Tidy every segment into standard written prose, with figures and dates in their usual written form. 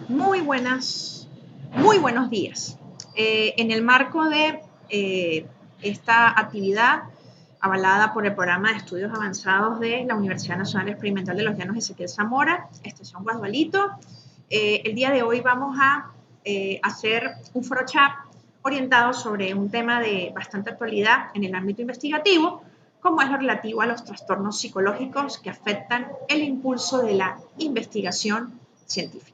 Muy buenos días. En el marco de esta actividad avalada por el Programa de Estudios Avanzados de la Universidad Nacional Experimental de los Llanos Ezequiel Zamora, Estación Guasdualito, el día de hoy vamos a hacer un foro chat orientado sobre un tema de bastante actualidad en el ámbito investigativo, como es lo relativo a los trastornos psicológicos que afectan el impulso de la investigación científica.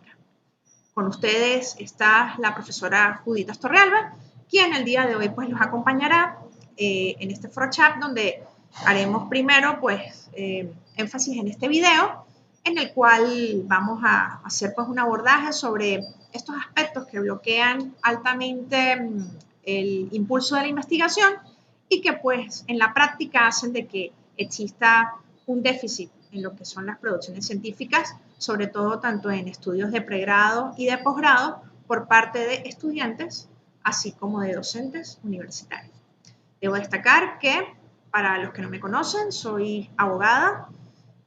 Con ustedes está la profesora Judith Astorrealba, quien el día de hoy pues los acompañará en este foro chat, donde haremos primero pues énfasis en este video, en el cual vamos a hacer pues un abordaje sobre estos aspectos que bloquean altamente el impulso de la investigación y que pues en la práctica hacen de que exista un déficit en lo que son las producciones científicas, sobre todo tanto en estudios de pregrado y de posgrado por parte de estudiantes, así como de docentes universitarios. Debo destacar que, para los que no me conocen, soy abogada,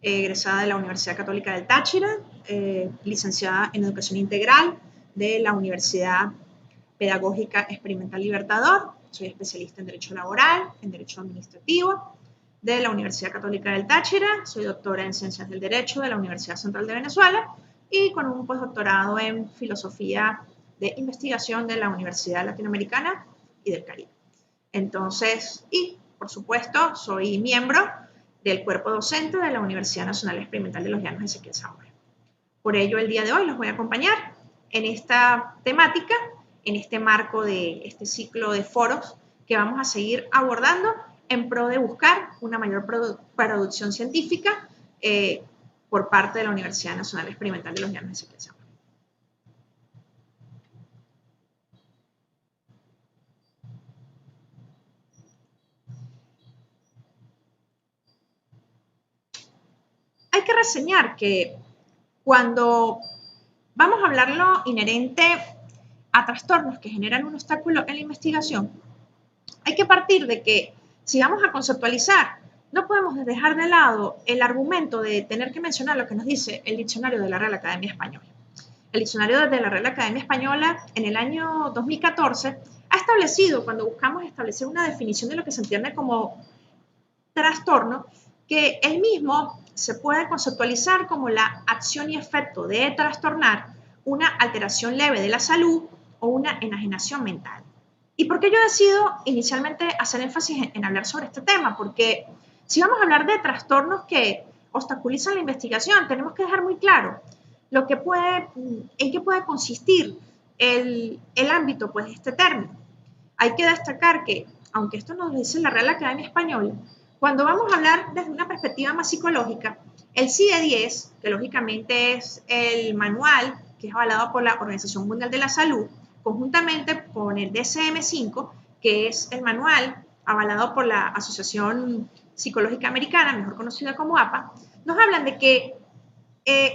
egresada de la Universidad Católica del Táchira, licenciada en Educación Integral de la Universidad Pedagógica Experimental Libertador, soy especialista en Derecho Laboral, en Derecho Administrativo, de la Universidad Católica del Táchira, soy doctora en Ciencias del Derecho de la Universidad Central de Venezuela y con un postdoctorado en Filosofía de Investigación de la Universidad Latinoamericana y del Caribe. Entonces, y por supuesto, soy miembro del cuerpo docente de la Universidad Nacional Experimental de los Llanos Ezequiel Zamora. Por ello, el día de hoy los voy a acompañar en esta temática, en este marco de este ciclo de foros que vamos a seguir abordando en pro de buscar una mayor producción científica por parte de la Universidad Nacional Experimental de los Llanos Ezequiel Zamora. Hay que reseñar que cuando vamos a hablar lo inherente a trastornos que generan un obstáculo en la investigación, hay que partir de que si vamos a conceptualizar, no podemos dejar de lado el argumento de tener que mencionar lo que nos dice el diccionario de la Real Academia Española. El diccionario de la Real Academia Española en el año 2014 ha establecido, cuando buscamos establecer una definición de lo que se entiende como trastorno, que el mismo se puede conceptualizar como la acción y efecto de trastornar una alteración leve de la salud o una enajenación mental. ¿Y por qué yo decido inicialmente hacer énfasis en hablar sobre este tema? Porque si vamos a hablar de trastornos que obstaculizan la investigación, tenemos que dejar muy claro en qué puede consistir el ámbito pues, de este término. Hay que destacar que, aunque esto nos dice la Real Academia Española, cuando vamos a hablar desde una perspectiva más psicológica, el CIE-10, que lógicamente es el manual que es avalado por la Organización Mundial de la Salud, conjuntamente con el DSM-5, que es el manual avalado por la Asociación Psicológica Americana, mejor conocida como APA, nos hablan de que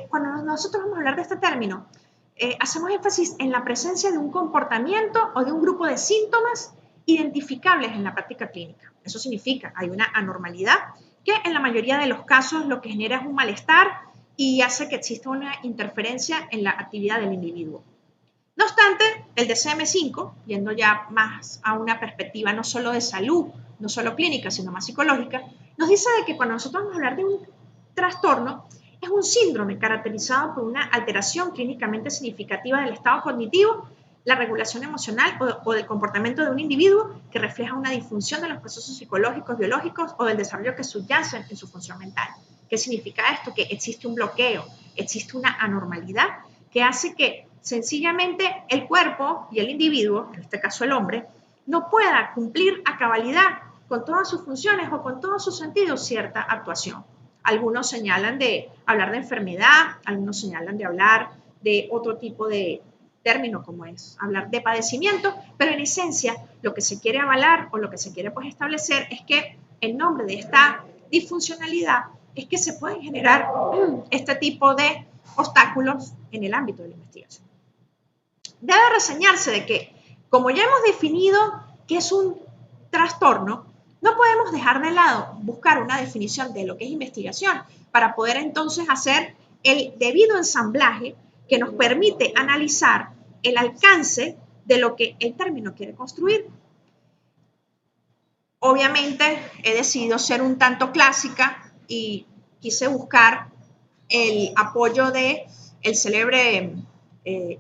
cuando nosotros vamos a hablar de este término, hacemos énfasis en la presencia de un comportamiento o de un grupo de síntomas identificables en la práctica clínica. Eso significa, hay una anormalidad que en la mayoría de los casos lo que genera es un malestar y hace que exista una interferencia en la actividad del individuo. No obstante, el DSM-5, yendo ya más a una perspectiva no solo de salud, no solo clínica, sino más psicológica, nos dice de que cuando nosotros vamos a hablar de un trastorno, es un síndrome caracterizado por una alteración clínicamente significativa del estado cognitivo, la regulación emocional o del comportamiento de un individuo que refleja una disfunción de los procesos psicológicos, biológicos o del desarrollo que subyacen en su función mental. ¿Qué significa esto? Que existe un bloqueo, existe una anormalidad que hace que sencillamente el cuerpo y el individuo, en este caso el hombre, no pueda cumplir a cabalidad con todas sus funciones o con todos sus sentidos cierta actuación. Algunos señalan de hablar de enfermedad, algunos señalan de hablar de otro tipo de término como es hablar de padecimiento, pero en esencia lo que se quiere avalar o lo que se quiere pues establecer es que en nombre de esta disfuncionalidad es que se pueden generar este tipo de obstáculos en el ámbito de la investigación. Debe reseñarse de que, como ya hemos definido qué es un trastorno, no podemos dejar de lado buscar una definición de lo que es investigación para poder entonces hacer el debido ensamblaje que nos permite analizar el alcance de lo que el término quiere construir. Obviamente he decidido ser un tanto clásica y quise buscar el apoyo de el célebre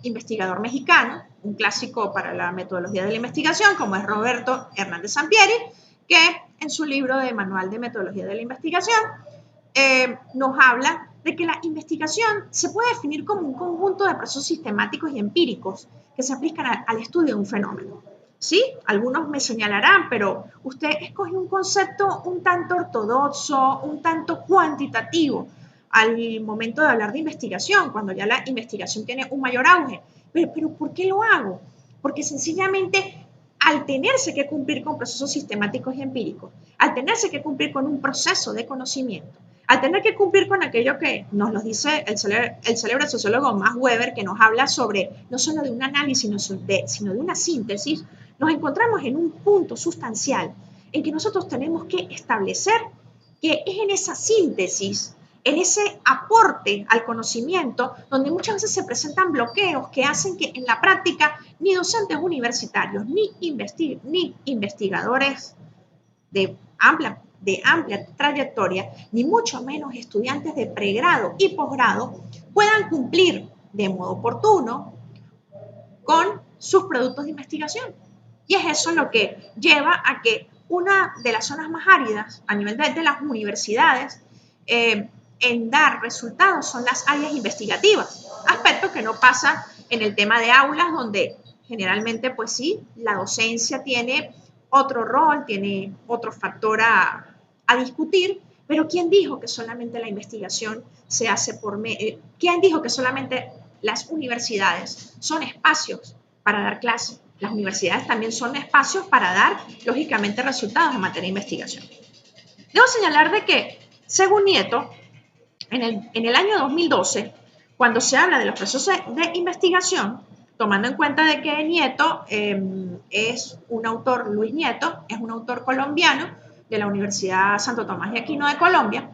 investigador mexicano, un clásico para la metodología de la investigación, como es Roberto Hernández Sampieri, que en su libro de Manual de Metodología de la Investigación nos habla de que la investigación se puede definir como un conjunto de procesos sistemáticos y empíricos que se aplican al estudio de un fenómeno. ¿Sí? Algunos me señalarán, pero usted escoge un concepto un tanto ortodoxo, un tanto cuantitativo al momento de hablar de investigación, cuando ya la investigación tiene un mayor auge. Pero ¿por qué lo hago? Porque sencillamente al tenerse que cumplir con procesos sistemáticos y empíricos, al tenerse que cumplir con un proceso de conocimiento, al tener que cumplir con aquello que nos lo dice el célebre sociólogo Max Weber, que nos habla sobre no solo de un análisis, sino de una síntesis, nos encontramos en un punto sustancial en que nosotros tenemos que establecer que es en esa síntesis, en ese aporte al conocimiento, donde muchas veces se presentan bloqueos que hacen que en la práctica ni docentes universitarios, ni investigadores de amplia trayectoria, ni mucho menos estudiantes de pregrado y posgrado puedan cumplir de modo oportuno con sus productos de investigación. Y es eso lo que lleva a que una de las zonas más áridas a nivel de las universidades en dar resultados son las áreas investigativas, aspecto que no pasa en el tema de aulas, donde generalmente, pues sí, la docencia tiene otro rol, tiene otro factor a discutir, pero ¿quién dijo que solamente la investigación se hace por ¿quién dijo que solamente las universidades son espacios para dar clases? Las universidades también son espacios para dar, lógicamente, resultados en materia de investigación. Debo señalar de que, según Nieto, en el año 2012, cuando se habla de los procesos de investigación, tomando en cuenta de que Nieto es un autor, Luis Nieto, es un autor colombiano de la Universidad Santo Tomás de Aquino de Colombia,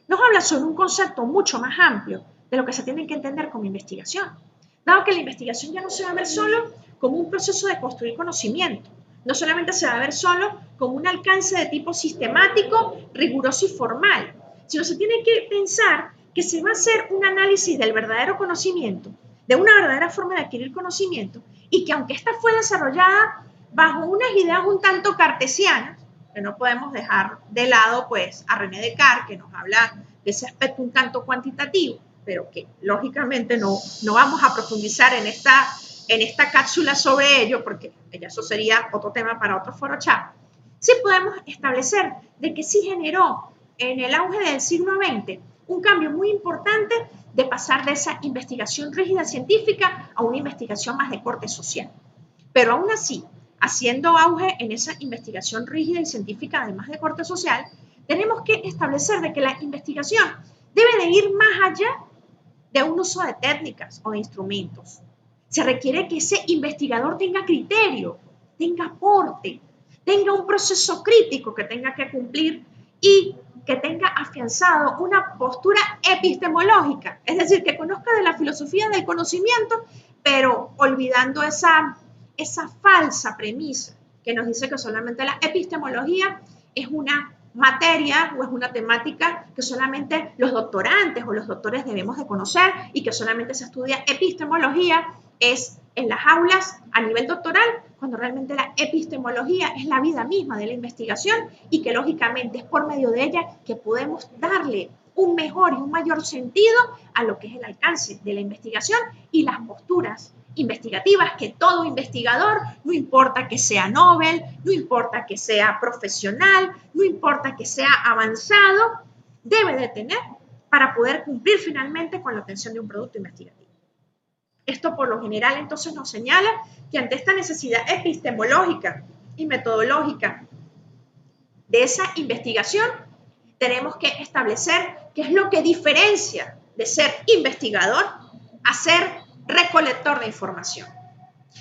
nos habla sobre un concepto mucho más amplio de lo que se tiene que entender como investigación. Dado que la investigación ya no se va a ver solo como un proceso de construir conocimiento, no solamente se va a ver solo como un alcance de tipo sistemático, riguroso y formal, sino se tiene que pensar que se va a hacer un análisis del verdadero conocimiento, de una verdadera forma de adquirir conocimiento, y que aunque esta fue desarrollada bajo unas ideas un tanto cartesianas, que no podemos dejar de lado pues a René Descartes, que nos habla de ese aspecto un tanto cuantitativo, pero que lógicamente no vamos a profundizar en esta cápsula sobre ello, porque eso sería otro tema para otro foro chat. Sí podemos establecer de que sí generó en el auge del siglo XX un cambio muy importante de pasar de esa investigación rígida científica a una investigación más de corte social. Pero aún así, haciendo auge en esa investigación rígida y científica, además de corte social, tenemos que establecer de que la investigación debe de ir más allá de un uso de técnicas o de instrumentos. Se requiere que ese investigador tenga criterio, tenga aporte, tenga un proceso crítico que tenga que cumplir y que tenga afianzado una postura epistemológica, es decir, que conozca de la filosofía del conocimiento, pero olvidando esa falsa premisa que nos dice que solamente la epistemología es una materia o es una temática que solamente los doctorantes o los doctores debemos de conocer y que solamente se estudia epistemología es en las aulas a nivel doctoral, cuando realmente la epistemología es la vida misma de la investigación y que lógicamente es por medio de ella que podemos darle un mejor y un mayor sentido a lo que es el alcance de la investigación y las posturas investigativas que todo investigador, no importa que sea Nobel, no importa que sea profesional, no importa que sea avanzado, debe de tener para poder cumplir finalmente con la obtención de un producto investigativo. Esto por lo general entonces nos señala que ante esta necesidad epistemológica y metodológica de esa investigación, tenemos que establecer qué es lo que diferencia de ser investigador a ser recolector de información.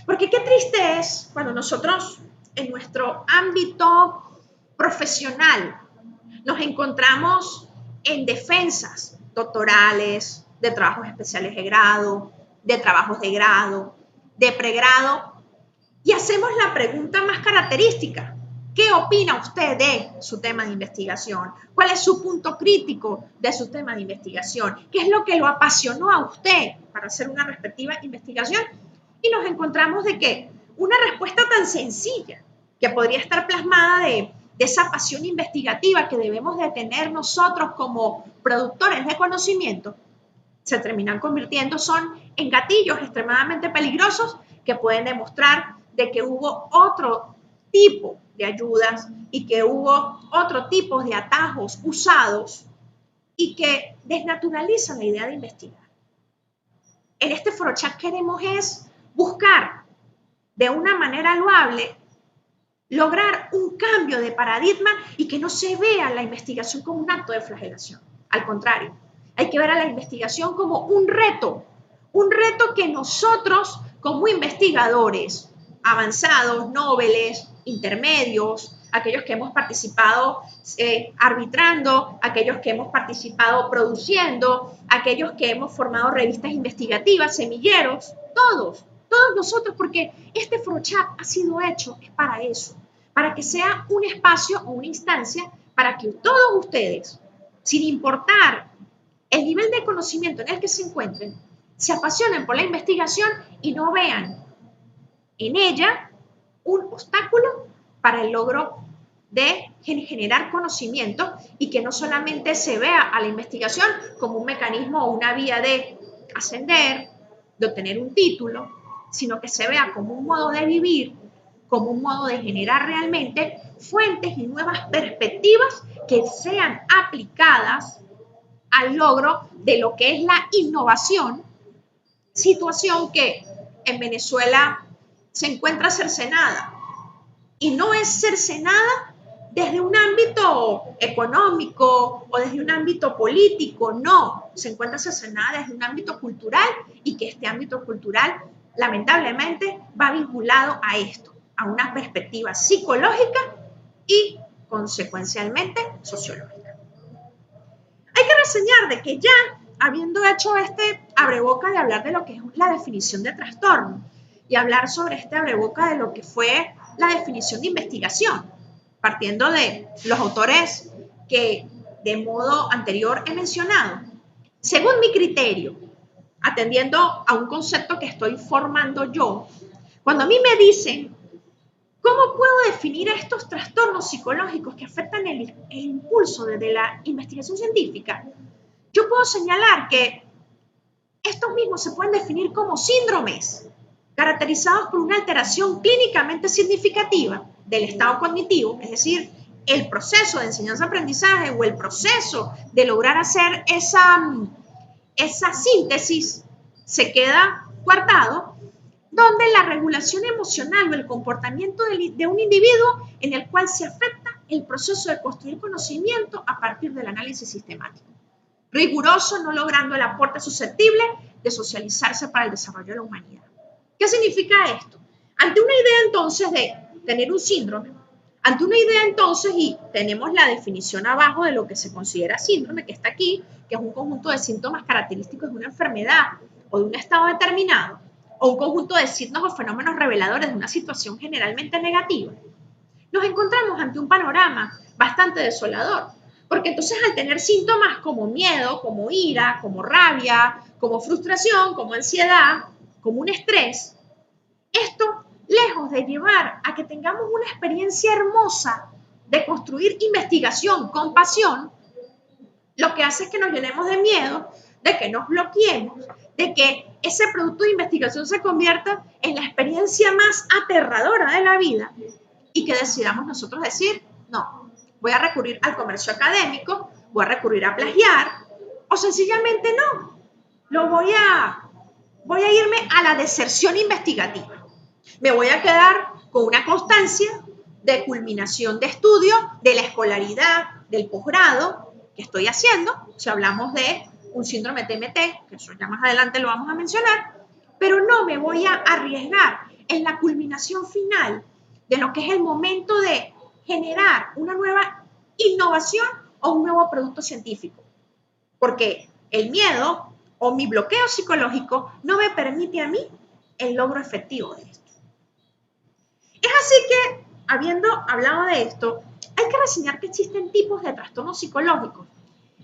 Porque qué triste es cuando nosotros en nuestro ámbito profesional nos encontramos en defensas doctorales, de trabajos especiales de grado, de trabajos de grado, de pregrado, y hacemos la pregunta más característica. ¿Qué opina usted de su tema de investigación? ¿Cuál es su punto crítico de su tema de investigación? ¿Qué es lo que lo apasionó a usted para hacer una respectiva investigación? Y nos encontramos de que una respuesta tan sencilla que podría estar plasmada de esa pasión investigativa que debemos de tener nosotros como productores de conocimiento, se terminan convirtiendo en gatillos extremadamente peligrosos que pueden demostrar de que hubo otro tipo de ayudas y que hubo otro tipo de atajos usados y que desnaturalizan la idea de investigar. En este ForoChat queremos es buscar de una manera loable lograr un cambio de paradigma y que no se vea la investigación como un acto de flagelación. Al contrario, hay que ver a la investigación como un reto que nosotros como investigadores avanzados, nobles, intermedios, aquellos que hemos participado arbitrando, aquellos que hemos participado produciendo, aquellos que hemos formado revistas investigativas, semilleros, todos nosotros, porque este ForoChat ha sido hecho es para eso, para que sea un espacio o una instancia para que todos ustedes, sin importar el nivel de conocimiento en el que se encuentren, se apasionen por la investigación y no vean en ella un obstáculo para el logro de generar conocimiento y que no solamente se vea a la investigación como un mecanismo o una vía de ascender, de obtener un título, sino que se vea como un modo de vivir, como un modo de generar realmente fuentes y nuevas perspectivas que sean aplicadas al logro de lo que es la innovación, situación que en Venezuela se encuentra cercenada. Y no es cercenada desde un ámbito económico o desde un ámbito político, no, se encuentra cercenada desde un ámbito cultural y que este ámbito cultural lamentablemente va vinculado a esto, a una perspectiva psicológica y consecuencialmente sociológica. Hay que reseñar de que ya habiendo hecho este abreboca de hablar de lo que es la definición de trastorno y hablar sobre este abreboca de lo que fue la definición de investigación, partiendo de los autores que de modo anterior he mencionado. Según mi criterio, atendiendo a un concepto que estoy formando yo, cuando a mí me dicen, ¿cómo puedo definir estos trastornos psicológicos que afectan el impulso desde la investigación científica? Yo puedo señalar que estos mismos se pueden definir como síndromes, caracterizados por una alteración clínicamente significativa del estado cognitivo, es decir, el proceso de enseñanza-aprendizaje o el proceso de lograr hacer esa síntesis se queda coartado, donde la regulación emocional o el comportamiento de un individuo en el cual se afecta el proceso de construir conocimiento a partir del análisis sistemático. Riguroso, no logrando el aporte susceptible de socializarse para el desarrollo de la humanidad. ¿Qué significa esto? Ante una idea entonces de tener un síndrome, ante una idea entonces, y tenemos la definición abajo de lo que se considera síndrome, que está aquí, que es un conjunto de síntomas característicos de una enfermedad o de un estado determinado, o un conjunto de signos o fenómenos reveladores de una situación generalmente negativa, nos encontramos ante un panorama bastante desolador. Porque entonces al tener síntomas como miedo, como ira, como rabia, como frustración, como ansiedad, como un estrés, esto, lejos de llevar a que tengamos una experiencia hermosa de construir investigación con pasión, lo que hace es que nos llenemos de miedo, de que nos bloqueemos, de que ese producto de investigación se convierta en la experiencia más aterradora de la vida y que decidamos nosotros decir, no, voy a recurrir al comercio académico, voy a recurrir a plagiar, o sencillamente no, voy a irme a la deserción investigativa. Me voy a quedar con una constancia de culminación de estudio, de la escolaridad, del posgrado que estoy haciendo, si hablamos de un síndrome TMT, que eso ya más adelante lo vamos a mencionar, pero no me voy a arriesgar en la culminación final de lo que es el momento de generar una nueva innovación o un nuevo producto científico. Porque el miedo o mi bloqueo psicológico no me permite a mí el logro efectivo de esto. Es así que, habiendo hablado de esto, hay que reseñar que existen tipos de trastornos psicológicos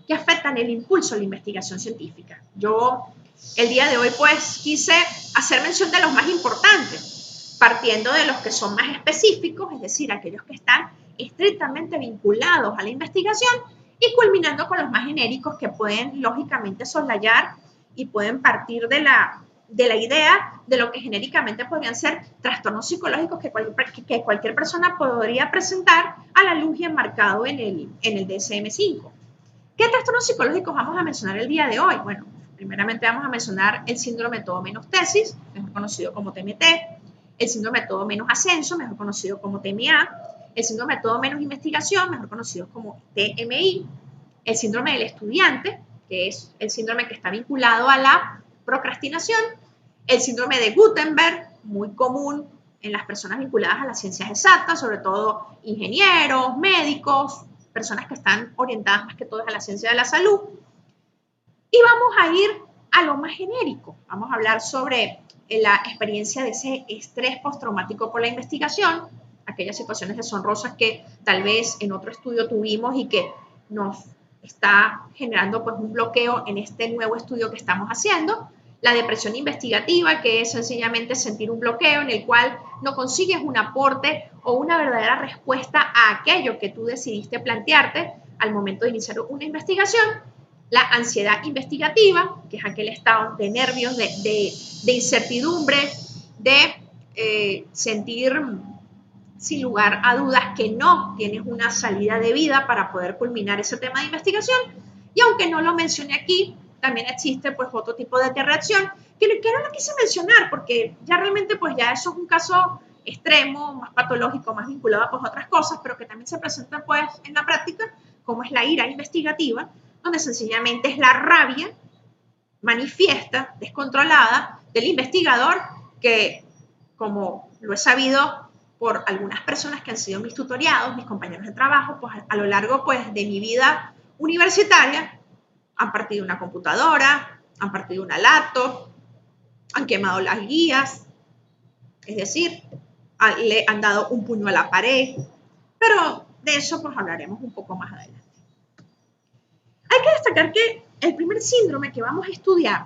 que afectan el impulso a la investigación científica. Yo, el día de hoy, pues, quise hacer mención de los más importantes, partiendo de los que son más específicos, es decir, aquellos que están estrictamente vinculados a la investigación, y culminando con los más genéricos que pueden, lógicamente, soslayar y pueden partir de la idea de lo que genéricamente podrían ser trastornos psicológicos que cualquier persona podría presentar a la luz y enmarcado en el DSM-5. ¿Qué trastornos psicológicos vamos a mencionar el día de hoy? Bueno, primeramente vamos a mencionar el síndrome todo menos tesis, mejor conocido como TMT, el síndrome todo menos ascenso, mejor conocido como TMA, el síndrome todo menos investigación, mejor conocido como TMI, el síndrome del estudiante, que es el síndrome que está vinculado a la procrastinación, el síndrome de Gutenberg, muy común en las personas vinculadas a las ciencias exactas, sobre todo ingenieros, médicos, personas que están orientadas más que todas a la ciencia de la salud. Y vamos a ir a lo más genérico. Vamos a hablar sobre la experiencia de ese estrés postraumático por la investigación, aquellas situaciones deshonrosas que tal vez en otro estudio tuvimos y que nos está generando pues un bloqueo en este nuevo estudio que estamos haciendo. La depresión investigativa, que es sencillamente sentir un bloqueo en el cual no consigues un aporte o una verdadera respuesta a aquello que tú decidiste plantearte al momento de iniciar una investigación. La ansiedad investigativa, que es aquel estado de nervios, de incertidumbre, de sentir sin lugar a dudas que no tienes una salida de vida para poder culminar ese tema de investigación. Y aunque no lo mencioné aquí, también existe pues otro tipo de reacción que no lo quise mencionar porque ya realmente pues ya eso es un caso extremo, más patológico, más vinculado a pues otras cosas, pero que también se presenta pues en la práctica, como es la ira investigativa, donde sencillamente es la rabia manifiesta, descontrolada del investigador que, como lo he sabido por algunas personas que han sido mis tutoriados, mis compañeros de trabajo, pues a lo largo pues de mi vida universitaria, han partido una computadora, han partido una laptop, han quemado las guías, es decir, le han dado un puño a la pared, pero de eso pues hablaremos un poco más adelante. Hay que destacar que el primer síndrome que vamos a estudiar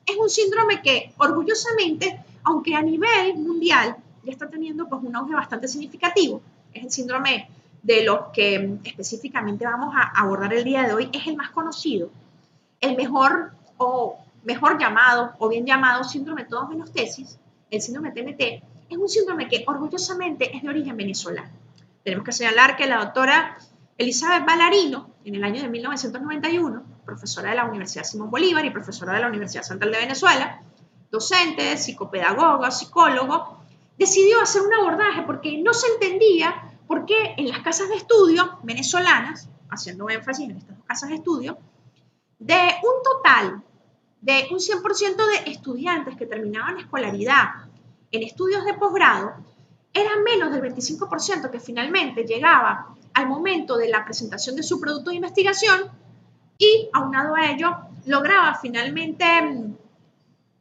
es un síndrome que orgullosamente, aunque a nivel mundial ya está teniendo pues un auge bastante significativo, es el síndrome de los que específicamente vamos a abordar el día de hoy, es el más conocido, el mejor llamado o bien llamado síndrome todo menos tesis, el síndrome TMT, es un síndrome que orgullosamente es de origen venezolano. Tenemos que señalar que la doctora Elizabeth Ballarino, en el año de 1991, profesora de la Universidad Simón Bolívar y profesora de la Universidad Central de Venezuela, docente, psicopedagoga, psicólogo, decidió hacer un abordaje porque no se entendía por qué en las casas de estudio venezolanas, haciendo énfasis en estas dos casas de estudio, de un total de un 100% de estudiantes que terminaban escolaridad en estudios de posgrado, era menos del 25% que finalmente llegaba al momento de la presentación de su producto de investigación y, aunado a ello, lograba finalmente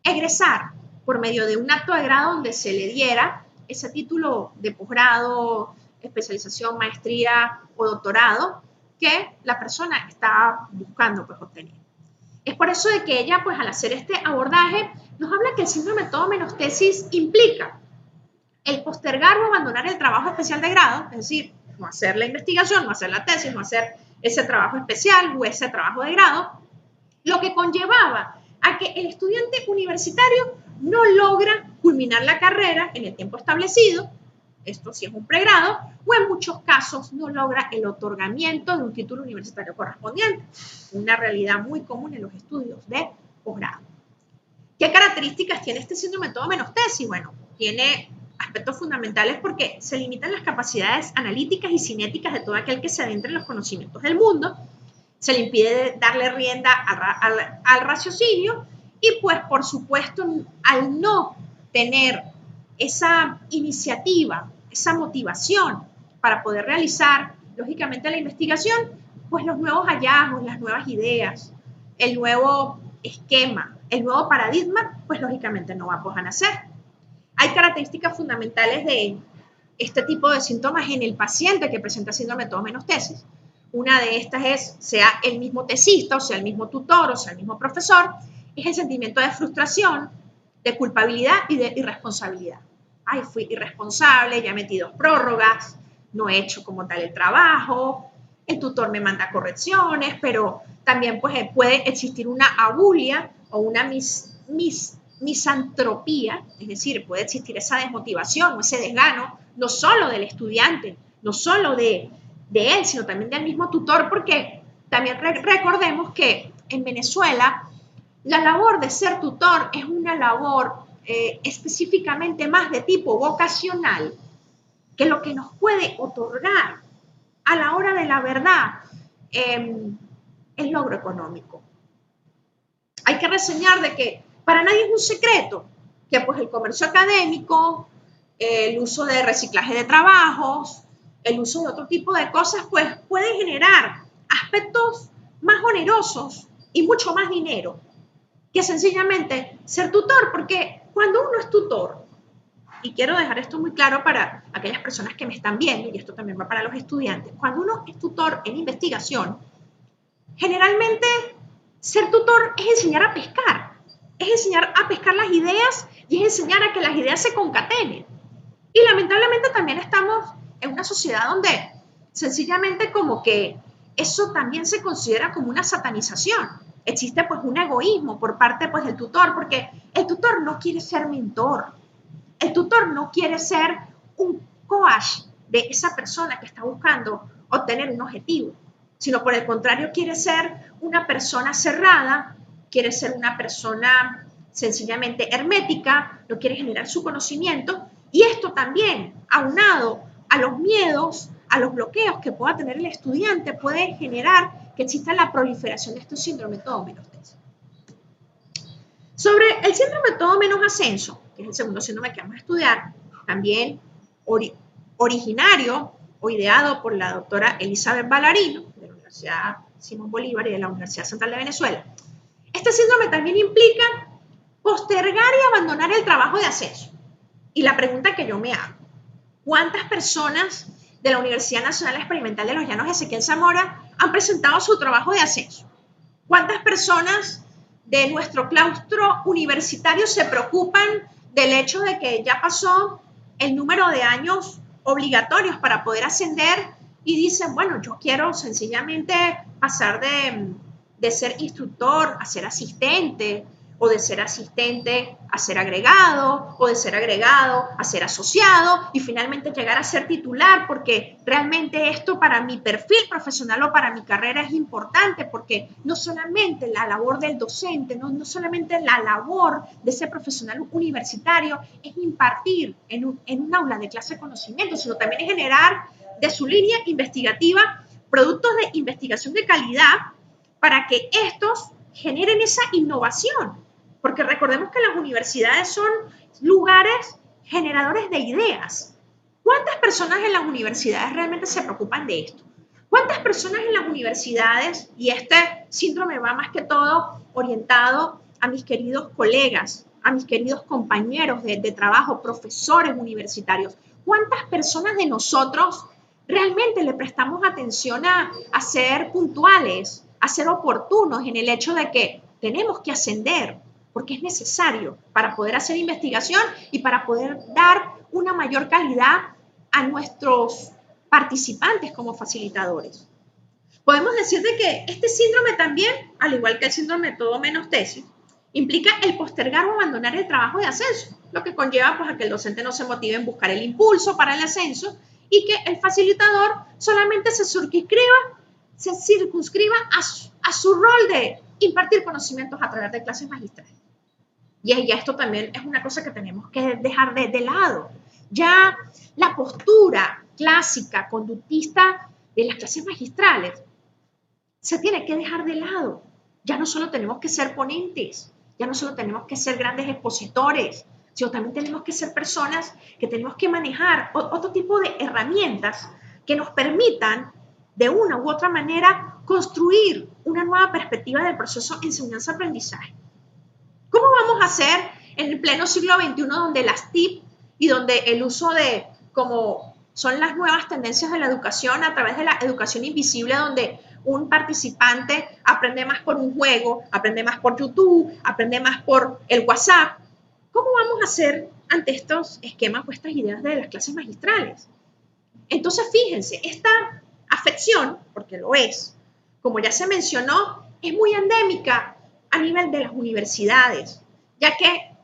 egresar por medio de un acto de grado donde se le diera ese título de posgrado, especialización, maestría o doctorado que la persona estaba buscando pues, obtener. Es por eso de que ella, pues al hacer este abordaje, nos habla que el síndrome todo menos tesis implica el postergar o abandonar el trabajo especial de grado, es decir, no hacer la investigación, no hacer la tesis, no hacer ese trabajo especial o ese trabajo de grado, lo que conllevaba a que el estudiante universitario no logra culminar la carrera en el tiempo establecido, esto sí es un pregrado, o en muchos casos no logra el otorgamiento de un título universitario correspondiente, una realidad muy común en los estudios de posgrado. ¿Qué características tiene este síndrome todo menos tesis? Bueno, tiene aspectos fundamentales porque se limitan las capacidades analíticas y cinéticas de todo aquel que se adentre en los conocimientos del mundo, se le impide darle rienda al raciocinio y pues por supuesto al no tener esa iniciativa, esa motivación para poder realizar lógicamente la investigación, pues los nuevos hallazgos, las nuevas ideas, el nuevo esquema, el nuevo paradigma, pues lógicamente no vamos a nacer. Hay características fundamentales de este tipo de síntomas en el paciente que presenta síndrome de todo menos tesis. Una de estas es, sea el mismo tesista, o sea el mismo tutor, o sea el mismo profesor, es el sentimiento de frustración, de culpabilidad y de irresponsabilidad. Ay, fui irresponsable, ya metí 2 prórrogas, no he hecho como tal el trabajo, el tutor me manda correcciones, pero también pues, puede existir una abulia o una misantropía, es decir, puede existir esa desmotivación o ese desgano, no solo del estudiante, no solo de él, sino también del mismo tutor, porque también recordemos que en Venezuela la labor de ser tutor es una labor específicamente más de tipo vocacional, que lo que nos puede otorgar a la hora de la verdad el logro económico. Hay que reseñar de que para nadie es un secreto que pues el comercio académico, el uso de reciclaje de trabajos, el uso de otro tipo de cosas, pues puede generar aspectos más onerosos y mucho más dinero que sencillamente ser tutor, porque cuando uno es tutor, y quiero dejar esto muy claro para aquellas personas que me están viendo, y esto también va para los estudiantes, cuando uno es tutor en investigación, generalmente ser tutor es enseñar a pescar, es enseñar a pescar las ideas y es enseñar a que las ideas se concatenen. Y lamentablemente también estamos en una sociedad donde sencillamente como que eso también se considera como una satanización. Existe pues un egoísmo por parte pues del tutor, porque el tutor no quiere ser mentor, el tutor no quiere ser un coach de esa persona que está buscando obtener un objetivo, sino por el contrario quiere ser una persona cerrada, quiere ser una persona sencillamente hermética, no quiere generar su conocimiento, y esto también, aunado a los miedos, a los bloqueos que pueda tener el estudiante, puede generar que exista la proliferación de este síndrome todo menos tesis. Sobre el síndrome todo menos ascenso, que es el segundo síndrome que vamos a estudiar, también originario o ideado por la doctora Elizabeth Ballarino, de la Universidad Simón Bolívar y de la Universidad Central de Venezuela. Este síndrome también implica postergar y abandonar el trabajo de ascenso. Y la pregunta que yo me hago, ¿cuántas personas de la Universidad Nacional Experimental de los Llanos Ezequiel Zamora han presentado su trabajo de ascenso? ¿Cuántas personas de nuestro claustro universitario se preocupan del hecho de que ya pasó el número de años obligatorios para poder ascender y dicen, bueno, yo quiero sencillamente pasar de ser instructor a ser asistente, o de ser asistente a ser agregado, o de ser agregado a ser asociado, y finalmente llegar a ser titular, porque realmente esto para mi perfil profesional o para mi carrera es importante, porque no solamente la labor del docente, no solamente la labor de ese profesional universitario es impartir en un aula de clase de conocimiento, sino también es generar de su línea investigativa productos de investigación de calidad para que estos generen esa innovación. Porque recordemos que las universidades son lugares generadores de ideas. ¿Cuántas personas en las universidades realmente se preocupan de esto? ¿Cuántas personas en las universidades, y este síndrome va más que todo orientado a mis queridos colegas, a mis queridos compañeros de trabajo, profesores universitarios, cuántas personas de nosotros realmente le prestamos atención a ser puntuales, a ser oportunos en el hecho de que tenemos que ascender, porque es necesario para poder hacer investigación y para poder dar una mayor calidad a nuestros participantes como facilitadores? Podemos decir de que este síndrome también, al igual que el síndrome de todo menos tesis, implica el postergar o abandonar el trabajo de ascenso, lo que conlleva pues, a que el docente no se motive en buscar el impulso para el ascenso y que el facilitador solamente se circunscriba a su rol de impartir conocimientos a través de clases magistrales. Y ya esto también es una cosa que tenemos que dejar de lado. Ya la postura clásica, conductista de las clases magistrales se tiene que dejar de lado. Ya no solo tenemos que ser ponentes, ya no solo tenemos que ser grandes expositores, sino también tenemos que ser personas que tenemos que manejar otro tipo de herramientas que nos permitan de una u otra manera construir una nueva perspectiva del proceso enseñanza-aprendizaje. ¿Cómo vamos a hacer en el pleno siglo XXI donde las TIC y donde el uso de, como son las nuevas tendencias de la educación a través de la educación invisible, donde un participante aprende más por un juego, aprende más por YouTube, aprende más por el WhatsApp? ¿Cómo vamos a hacer ante estos esquemas o estas ideas de las clases magistrales? Entonces, fíjense, esta afección, porque lo es, como ya se mencionó, es muy endémica a nivel de las universidades, ya que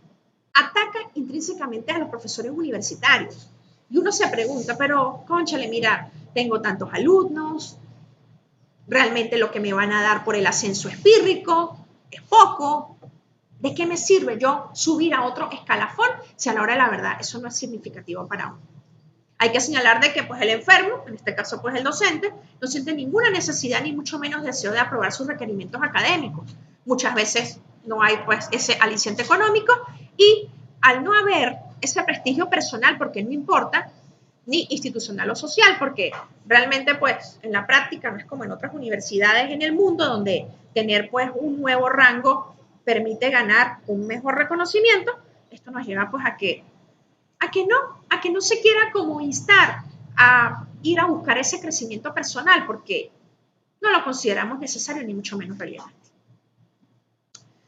ataca intrínsecamente a los profesores universitarios. Y uno se pregunta, pero, cónchale, mira, tengo tantos alumnos, realmente lo que me van a dar por el ascenso es pírrico, es poco. ¿De qué me sirve yo subir a otro escalafón si a la hora de la verdad eso no es significativo para uno? Hay que señalar de que pues, el enfermo, en este caso pues el docente, no siente ninguna necesidad ni mucho menos deseo de aprobar sus requerimientos académicos. Muchas veces no hay pues ese aliciente económico y al no haber ese prestigio personal, porque no importa, ni institucional o social, porque realmente pues en la práctica no es como en otras universidades en el mundo donde tener pues un nuevo rango permite ganar un mejor reconocimiento. Esto nos lleva pues a que no se quiera como instar a ir a buscar ese crecimiento personal porque no lo consideramos necesario ni mucho menos relevante.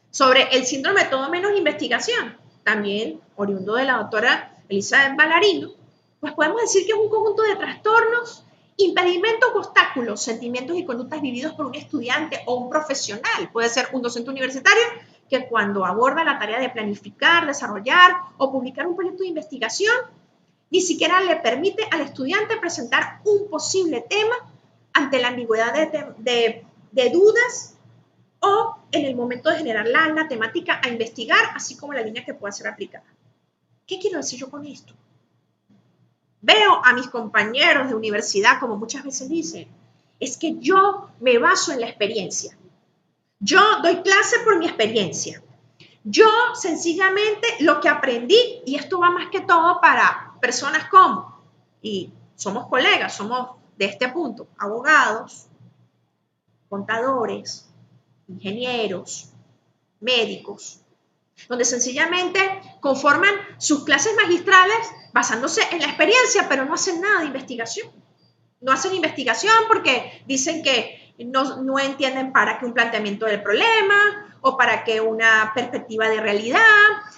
Sobre el síndrome todo menos investigación, también oriundo de la doctora Elizabeth Ballarino, pues podemos decir que es un conjunto de trastornos, impedimentos, obstáculos, sentimientos y conductas vividos por un estudiante o un profesional. Puede ser un docente universitario que cuando aborda la tarea de planificar, desarrollar o publicar un proyecto de investigación, ni siquiera le permite al estudiante presentar un posible tema ante la ambigüedad de dudas o en el momento de generar la temática a investigar, así como la línea que pueda ser aplicada. ¿Qué quiero decir yo con esto? Veo a mis compañeros de universidad, como muchas veces dicen, es que yo me baso en la experiencia. Yo doy clase por mi experiencia. Yo sencillamente lo que aprendí, y esto va más que todo para personas como, y somos colegas, somos de este punto, abogados, contadores, ingenieros, médicos, donde sencillamente conforman sus clases magistrales basándose en la experiencia, pero no hacen nada de investigación. No hacen investigación porque dicen que no entienden para qué un planteamiento del problema, o para qué una perspectiva de realidad,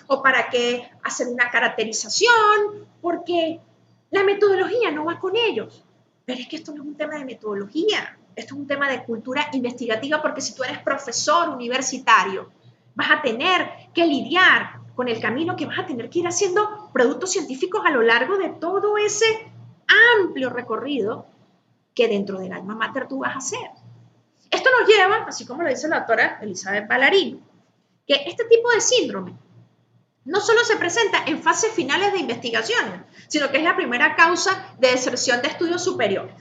o para qué hacer una caracterización, porque la metodología no va con ellos. Pero es que esto no es un tema de metodología, esto es un tema de cultura investigativa, porque si tú eres profesor universitario, vas a tener que lidiar con el camino que vas a tener que ir haciendo productos científicos a lo largo de todo ese amplio recorrido que dentro del alma mater tú vas a hacer. Esto nos lleva, así como lo dice la doctora Elizabeth Ballarino, que este tipo de síndrome no solo se presenta en fases finales de investigaciones, sino que es la primera causa de deserción de estudios superiores.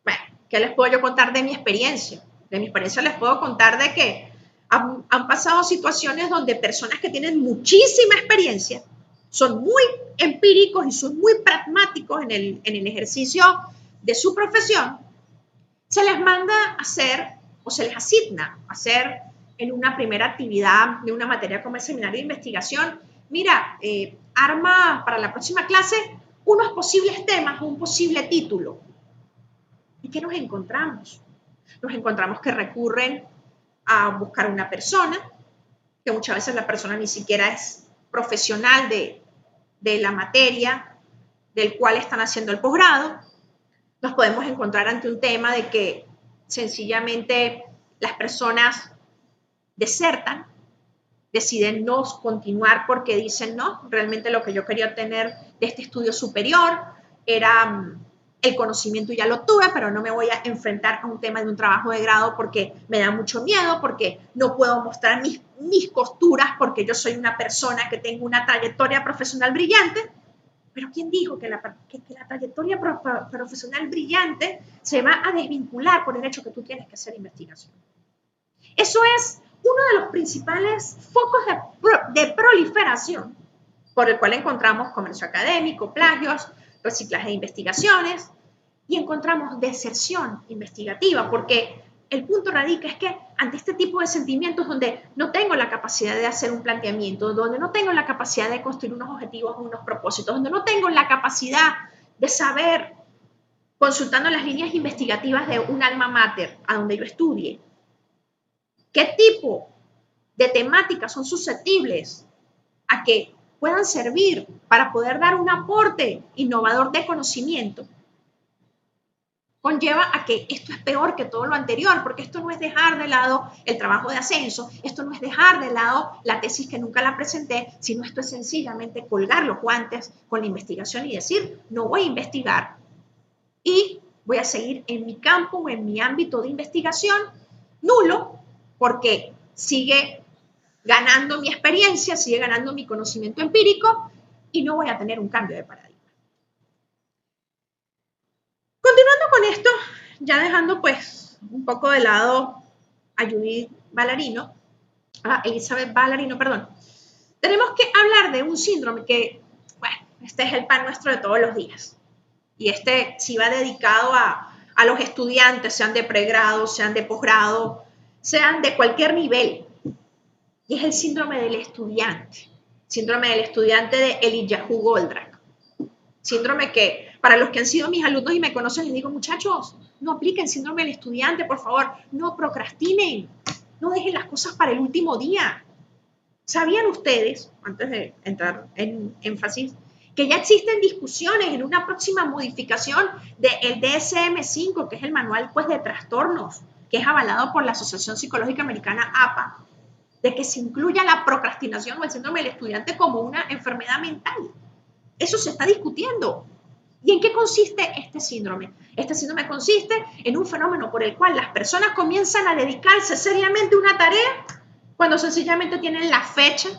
Bueno, ¿qué les puedo yo contar de mi experiencia? De mi experiencia les puedo contar de que han pasado situaciones donde personas que tienen muchísima experiencia, son muy empíricos y son muy pragmáticos en el ejercicio de su profesión, se les manda a hacer o se les asigna a hacer en una primera actividad de una materia como el seminario de investigación, mira, arma para la próxima clase unos posibles temas o un posible título. ¿Y qué nos encontramos? Nos encontramos que recurren a buscar una persona, que muchas veces la persona ni siquiera es profesional de la materia del cual están haciendo el posgrado. Nos podemos encontrar ante un tema de que sencillamente las personas desertan, deciden no continuar porque dicen, no, realmente lo que yo quería obtener de este estudio superior era el conocimiento, ya lo tuve, pero no me voy a enfrentar a un tema de un trabajo de grado porque me da mucho miedo, porque no puedo mostrar mis costuras, porque yo soy una persona que tengo una trayectoria profesional brillante. Pero ¿quién dijo que la trayectoria profesional brillante se va a desvincular por el hecho que tú tienes que hacer investigación? Eso es uno de los principales focos de proliferación por el cual encontramos comercio académico, plagios, reciclaje de investigaciones y encontramos deserción investigativa porque el punto radica es que ante este tipo de sentimientos donde no tengo la capacidad de hacer un planteamiento, donde no tengo la capacidad de construir unos objetivos, unos propósitos, donde no tengo la capacidad de saber, consultando las líneas investigativas de un alma mater a donde yo estudie, qué tipo de temáticas son susceptibles a que puedan servir para poder dar un aporte innovador de conocimiento, conlleva a que esto es peor que todo lo anterior, porque esto no es dejar de lado el trabajo de ascenso, esto no es dejar de lado la tesis que nunca la presenté, sino esto es sencillamente colgar los guantes con la investigación y decir, no voy a investigar y voy a seguir en mi campo o en mi ámbito de investigación nulo, porque sigue ganando mi experiencia, sigue ganando mi conocimiento empírico y no voy a tener un cambio de paradigma. Continuando con esto, ya dejando pues un poco de lado a Judith Ballarino, a Elizabeth Ballarino, perdón, tenemos que hablar de un síndrome que, bueno, este es el pan nuestro de todos los días. Y este sí va dedicado a los estudiantes, sean de pregrado, sean de posgrado, sean de cualquier nivel. Y es el síndrome del estudiante. Síndrome del estudiante de Eliyahu Goldratt. Síndrome que, para los que han sido mis alumnos y me conocen, les digo, muchachos, no apliquen síndrome del estudiante, por favor, no procrastinen, no dejen las cosas para el último día. ¿Sabían ustedes, antes de entrar en énfasis, que ya existen discusiones en una próxima modificación del DSM-5, que es el manual pues, de trastornos, que es avalado por la Asociación Psicológica Americana, APA, de que se incluya la procrastinación o el síndrome del estudiante como una enfermedad mental? Eso se está discutiendo. ¿Y en qué consiste este síndrome? Este síndrome consiste en un fenómeno por el cual las personas comienzan a dedicarse seriamente a una tarea cuando sencillamente tienen la fecha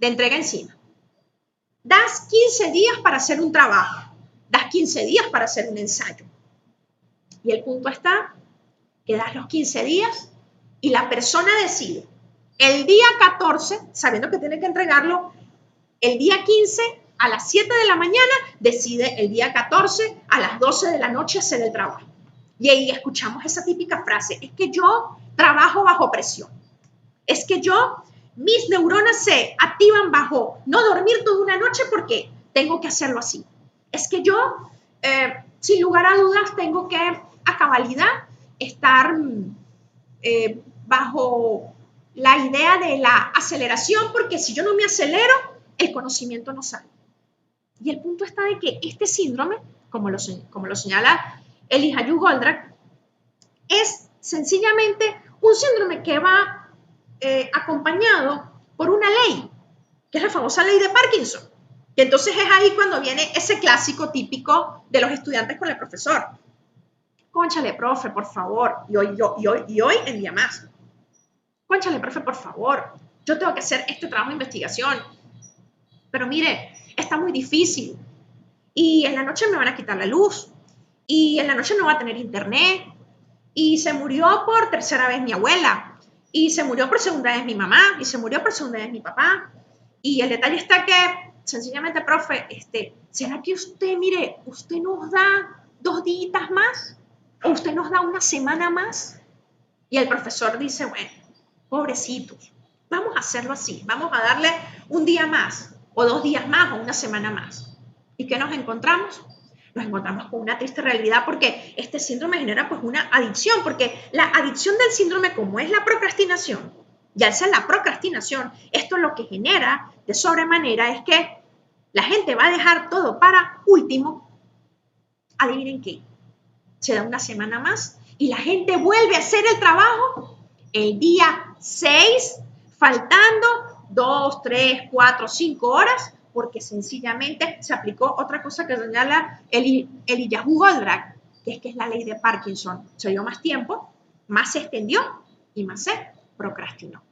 de entrega encima. Das 15 días para hacer un trabajo, das 15 días para hacer un ensayo. Y el punto está que das los 15 días y la persona decide el día 14, sabiendo que tiene que entregarlo, el día 15 a las 7 de la mañana, decide el día 14 a las 12 de la noche hacer el trabajo. Y ahí escuchamos esa típica frase, es que yo trabajo bajo presión. Es que mis neuronas se activan bajo no dormir toda una noche porque tengo que hacerlo así. Es que yo, sin lugar a dudas, tengo que a cabalidad estar bajo la idea de la aceleración, porque si yo no me acelero, el conocimiento no sale. Y el punto está de que este síndrome, como lo señala Eliyahu Goldratt, es sencillamente un síndrome que va acompañado por una ley, que es la famosa ley de Parkinson. Y entonces es ahí cuando viene ese clásico típico de los estudiantes con el profesor. Cónchale, profe, por favor. Y hoy en día más. Cónchale, profe, por favor. Yo tengo que hacer este trabajo de investigación. Pero mire, está muy difícil. Y en la noche me van a quitar la luz. Y en la noche no va a tener internet. Y se murió por tercera vez mi abuela. Y se murió por segunda vez mi mamá. Y se murió por segunda vez mi papá. Y el detalle está que, sencillamente, profe, ¿será que usted nos da 2 días más? ¿O usted nos da una semana más? Y el profesor dice, bueno, pobrecitos, vamos a hacerlo así. Vamos a darle un día más, o 2 días más, o una semana más. ¿Y qué nos encontramos? Nos encontramos con una triste realidad porque este síndrome genera pues una adicción, porque la adicción del síndrome, como es la procrastinación, y al ser la procrastinación, esto lo que genera de sobremanera es que la gente va a dejar todo para último. Adivinen qué, se da una semana más y la gente vuelve a hacer el trabajo el día 6, faltando 2, 3, 4, 5 horas, porque sencillamente se aplicó otra cosa que señala Eliyahu Goldratt, que es la ley de Parkinson. Se dio más tiempo, más se extendió y más se procrastinó.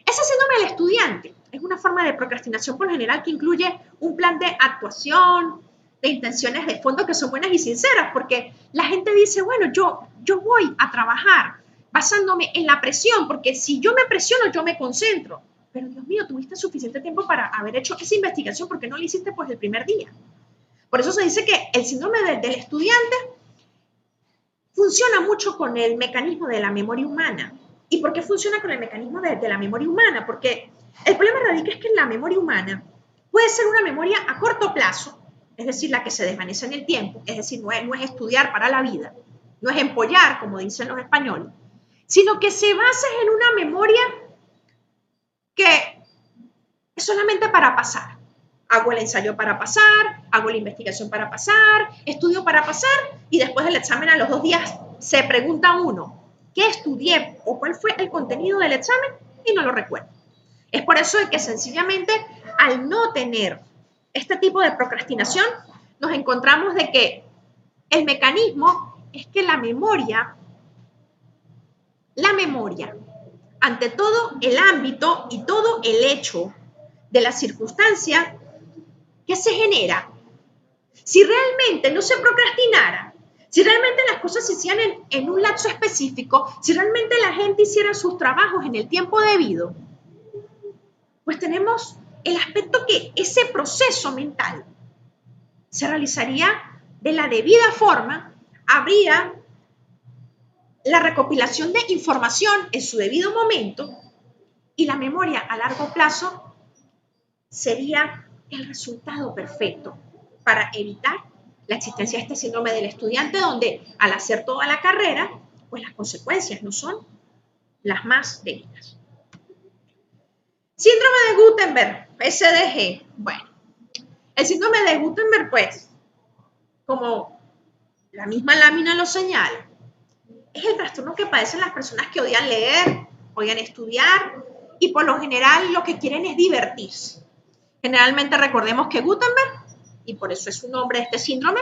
Ese síndrome del estudiante es una forma de procrastinación por lo general que incluye un plan de actuación, de intenciones de fondo que son buenas y sinceras, porque la gente dice, bueno, yo voy a trabajar basándome en la presión, porque si yo me presiono, yo me concentro. Pero Dios mío, tuviste suficiente tiempo para haber hecho esa investigación, porque no la hiciste pues el primer día. Por eso se dice que el síndrome del estudiante funciona mucho con el mecanismo de la memoria humana. ¿Y por qué funciona con el mecanismo de la memoria humana? Porque el problema radica es que la memoria humana puede ser una memoria a corto plazo, es decir, la que se desvanece en el tiempo, es decir, no es estudiar para la vida, no es empollar, como dicen los españoles, sino que se basa en una memoria que es solamente para pasar. Hago el ensayo para pasar, hago la investigación para pasar, estudio para pasar y después del examen a los 2 días se pregunta uno, ¿qué estudié o cuál fue el contenido del examen? Y no lo recuerdo. Es por eso que sencillamente al no tener este tipo de procrastinación nos encontramos de que el mecanismo es que la memoria, ante todo el ámbito y todo el hecho de la circunstancia que se genera, si realmente no se procrastinara, si realmente las cosas se hicieran en un lapso específico, si realmente la gente hiciera sus trabajos en el tiempo debido, pues tenemos el aspecto que ese proceso mental se realizaría de la debida forma, habría la recopilación de información en su debido momento y la memoria a largo plazo sería el resultado perfecto para evitar la existencia de este síndrome del estudiante, donde al hacer toda la carrera, pues las consecuencias no son las más débiles. Síndrome de Gutenberg, SDG. Bueno, el síndrome de Gutenberg, pues, como la misma lámina lo señala, es el trastorno que padecen las personas que odian leer, odian estudiar y por lo general lo que quieren es divertirse. Generalmente recordemos que Gutenberg, y por eso es su nombre de este síndrome,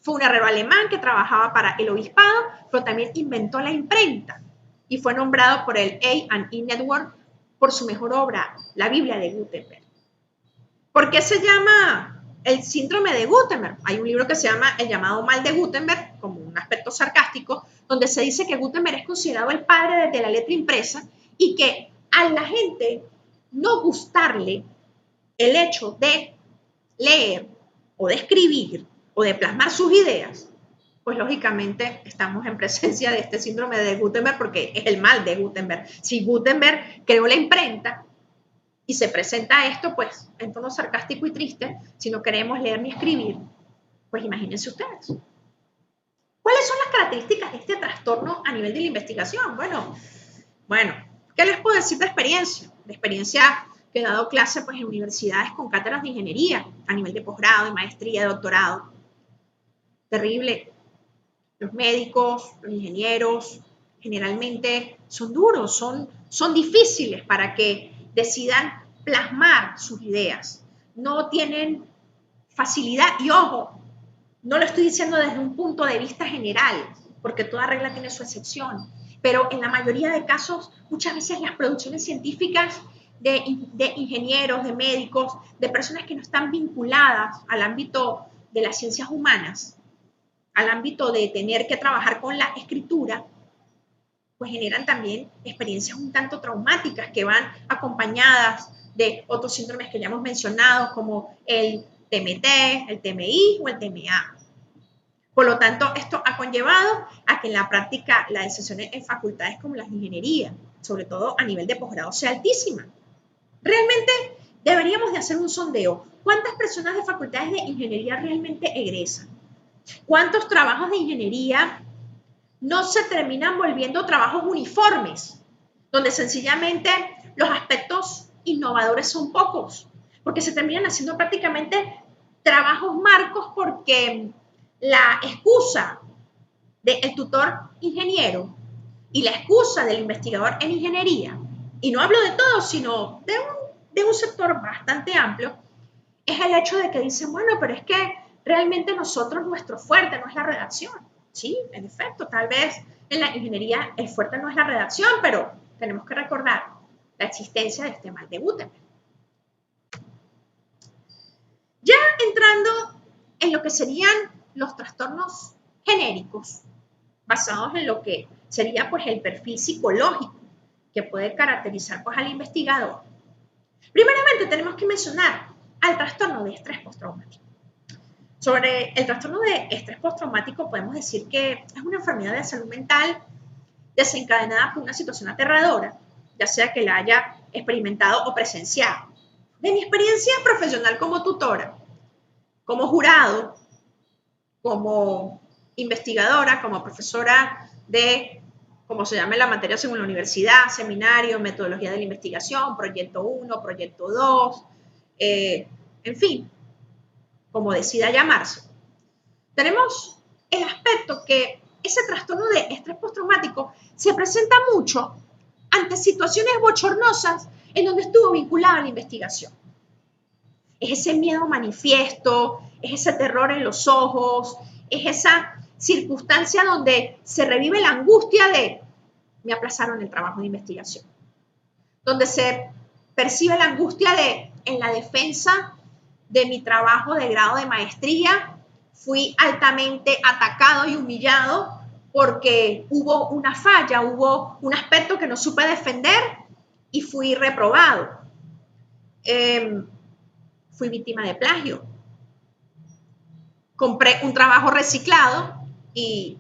fue un herrero alemán que trabajaba para el obispado, pero también inventó la imprenta y fue nombrado por el A&E Network por su mejor obra, la Biblia de Gutenberg. ¿Por qué se llama el síndrome de Gutenberg? Hay un libro que se llama El llamado mal de Gutenberg, como un aspecto sarcástico, donde se dice que Gutenberg es considerado el padre de la letra impresa y que a la gente no gustarle el hecho de leer o de escribir o de plasmar sus ideas, pues lógicamente estamos en presencia de este síndrome de Gutenberg porque es el mal de Gutenberg. Si Gutenberg creó la imprenta y se presenta esto, pues en tono sarcástico y triste, si no queremos leer ni escribir, pues imagínense ustedes. ¿Cuáles son las características de este trastorno a nivel de la investigación? Bueno, ¿qué les puedo decir de experiencia? De experiencia que he dado clase pues, en universidades con cátedras de ingeniería, a nivel de posgrado, de maestría, de doctorado. Terrible. Los médicos, los ingenieros, generalmente son duros, son difíciles para que decidan plasmar sus ideas. No tienen facilidad y ojo, no lo estoy diciendo desde un punto de vista general, porque toda regla tiene su excepción, pero en la mayoría de casos, muchas veces las producciones científicas de ingenieros, de médicos, de personas que no están vinculadas al ámbito de las ciencias humanas, al ámbito de tener que trabajar con la escritura, pues generan también experiencias un tanto traumáticas que van acompañadas de otros síndromes que ya hemos mencionado, como el TMT, el TMI o el TMA. Por lo tanto, esto ha conllevado a que en la práctica la deserción en facultades como las de ingeniería, sobre todo a nivel de posgrado, sea altísima. Realmente deberíamos de hacer un sondeo. ¿Cuántas personas de facultades de ingeniería realmente egresan? ¿Cuántos trabajos de ingeniería no se terminan volviendo trabajos uniformes, donde sencillamente los aspectos innovadores son pocos, porque se terminan haciendo prácticamente trabajos marcos porque la excusa del tutor ingeniero y la excusa del investigador en ingeniería, y no hablo de todos, sino de un sector bastante amplio, es el hecho de que dicen, bueno, pero es que realmente nosotros, nuestro fuerte no es la redacción. Sí, en efecto, tal vez en la ingeniería el fuerte no es la redacción, pero tenemos que recordar la existencia de este mal de Gutenberg. Ya entrando en lo que serían los trastornos genéricos, basados en lo que sería pues el perfil psicológico que puede caracterizar pues al investigador. Primeramente tenemos que mencionar al trastorno de estrés postraumático. Sobre el trastorno de estrés postraumático podemos decir que es una enfermedad de salud mental desencadenada por una situación aterradora, ya sea que la haya experimentado o presenciado. De mi experiencia profesional como tutora, como jurado, como investigadora, como profesora de, como se llame la materia según la universidad, seminario, metodología de la investigación, proyecto 1, proyecto 2, en fin, como decida llamarse. Tenemos el aspecto que ese trastorno de estrés postraumático se presenta mucho ante situaciones bochornosas en donde estuvo vinculada a la investigación. Es ese miedo manifiesto, es ese terror en los ojos, es esa circunstancia donde se revive la angustia de me aplazaron el trabajo de investigación, donde se percibe la angustia de en la defensa de mi trabajo de grado de maestría fui altamente atacado y humillado porque hubo una falla, hubo un aspecto que no supe defender y fui reprobado. Fui víctima de plagio. Compré un trabajo reciclado y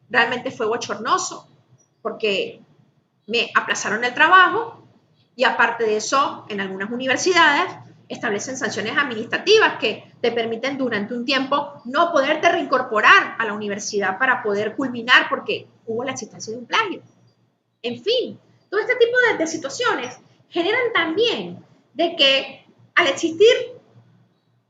realmente fue bochornoso porque me aplazaron el trabajo y aparte de eso, en algunas universidades establecen sanciones administrativas que te permiten durante un tiempo no poderte reincorporar a la universidad para poder culminar porque hubo la existencia de un plagio. En fin, todo este tipo de situaciones generan también de que al existir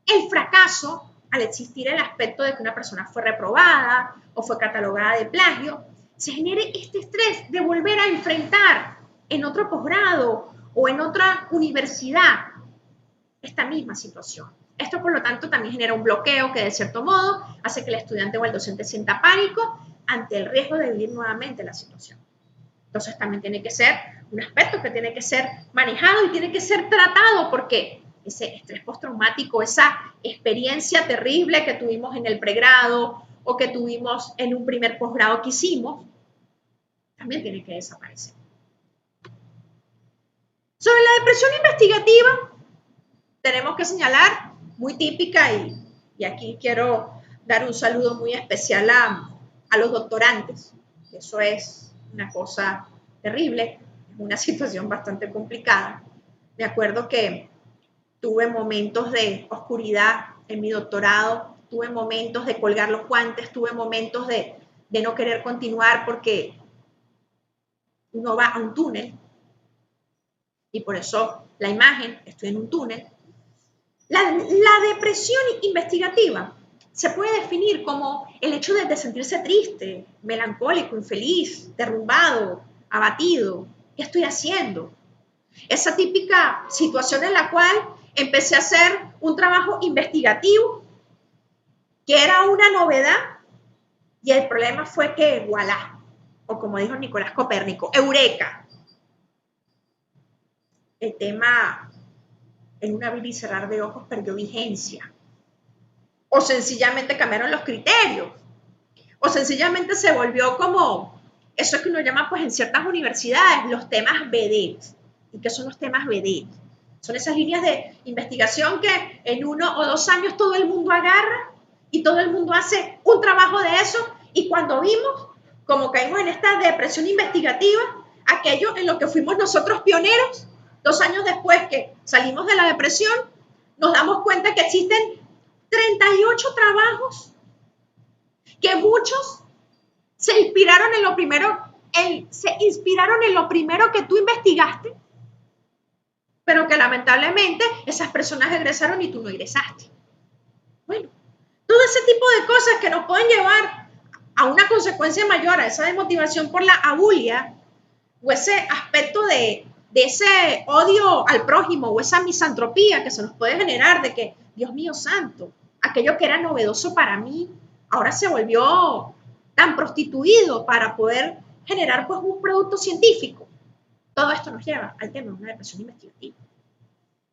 el fracaso, al existir el aspecto de que una persona fue reprobada o fue catalogada de plagio, se genere este estrés de volver a enfrentar en otro posgrado o en otra universidad esta misma situación. Esto, por lo tanto, también genera un bloqueo que, de cierto modo, hace que el estudiante o el docente sienta pánico ante el riesgo de vivir nuevamente la situación. Entonces, también tiene que ser un aspecto que tiene que ser manejado y tiene que ser tratado porque ese estrés postraumático, esa experiencia terrible que tuvimos en el pregrado o que tuvimos en un primer posgrado que hicimos, también tiene que desaparecer. Sobre la depresión investigativa, tenemos que señalar, muy típica, y aquí quiero dar un saludo muy especial a los doctorantes. Eso es una cosa terrible, es una situación bastante complicada. Me acuerdo que tuve momentos de oscuridad en mi doctorado, tuve momentos de colgar los guantes, tuve momentos de no querer continuar porque uno va a un túnel y por eso la imagen, estoy en un túnel. La depresión investigativa se puede definir como el hecho de sentirse triste, melancólico, infeliz, derrumbado, abatido. ¿Qué estoy haciendo? Esa típica situación en la cual empecé a hacer un trabajo investigativo que era una novedad y el problema fue que, voilà, o como dijo Nicolás Copérnico, eureka. El tema en un abrir y cerrar de ojos perdió vigencia. O sencillamente cambiaron los criterios. O sencillamente se volvió como, eso es que uno llama pues en ciertas universidades los temas vedette. ¿Y qué son los temas vedette? Son esas líneas de investigación que en 1 o 2 años todo el mundo agarra y todo el mundo hace un trabajo de eso y cuando vimos, como caímos en esta depresión investigativa, aquello en lo que fuimos nosotros pioneros, 2 años después que salimos de la depresión, nos damos cuenta que existen 38 trabajos que muchos se inspiraron en lo primero que tú investigaste, pero que lamentablemente esas personas egresaron y tú no egresaste. Bueno, todo ese tipo de cosas que nos pueden llevar a una consecuencia mayor, a esa desmotivación por la abulia, o ese aspecto de ese odio al prójimo, o esa misantropía que se nos puede generar de que, Dios mío santo, aquello que era novedoso para mí, ahora se volvió tan prostituido para poder generar pues un producto científico. Todo esto nos lleva al tema de una depresión investigativa.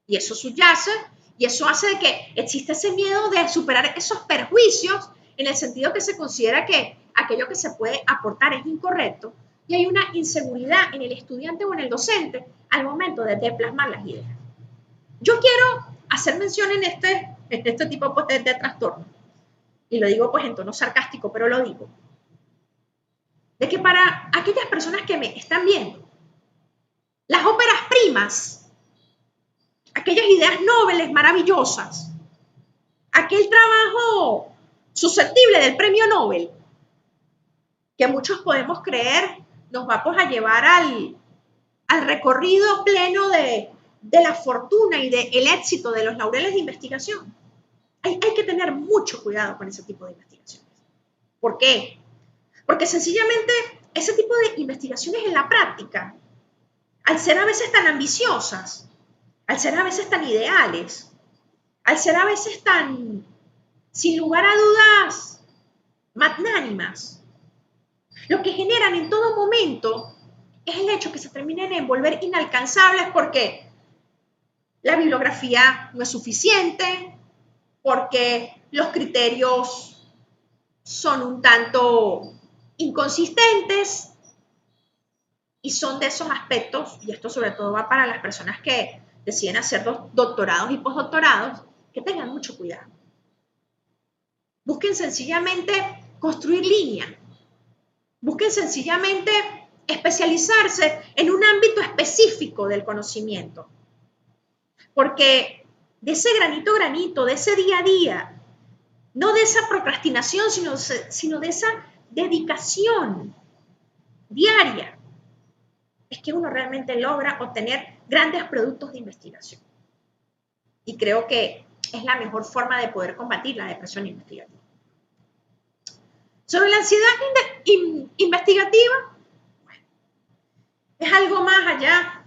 Y eso subyace y eso hace de que existe ese miedo de superar esos perjuicios en el sentido que se considera que aquello que se puede aportar es incorrecto y hay una inseguridad en el estudiante o en el docente al momento de plasmar las ideas. Yo quiero hacer mención en este tipo de trastorno y lo digo pues en tono sarcástico, pero lo digo, de que para aquellas personas que me están viendo, las óperas primas, aquellas ideas nobles, maravillosas, aquel trabajo susceptible del premio Nobel, que muchos podemos creer nos va pues, a llevar al recorrido pleno de la fortuna y del éxito de los laureles de investigación. Hay que tener mucho cuidado con ese tipo de investigaciones. ¿Por qué? Porque sencillamente ese tipo de investigaciones en la práctica, al ser a veces tan ambiciosas, al ser a veces tan ideales, al ser a veces tan, sin lugar a dudas, magnánimas, lo que generan en todo momento es el hecho que se terminen en volver inalcanzables porque la bibliografía no es suficiente, porque los criterios son un tanto inconsistentes y son de esos aspectos, y esto sobre todo va para las personas que deciden hacer doctorados y postdoctorados, que tengan mucho cuidado. Busquen sencillamente construir línea. Busquen sencillamente especializarse en un ámbito específico del conocimiento. Porque de ese granito, de ese día a día, no de esa procrastinación, sino de esa dedicación diaria, es que uno realmente logra obtener grandes productos de investigación. Y creo que es la mejor forma de poder combatir la depresión investigativa. Sobre la ansiedad investigativa, bueno, es algo más allá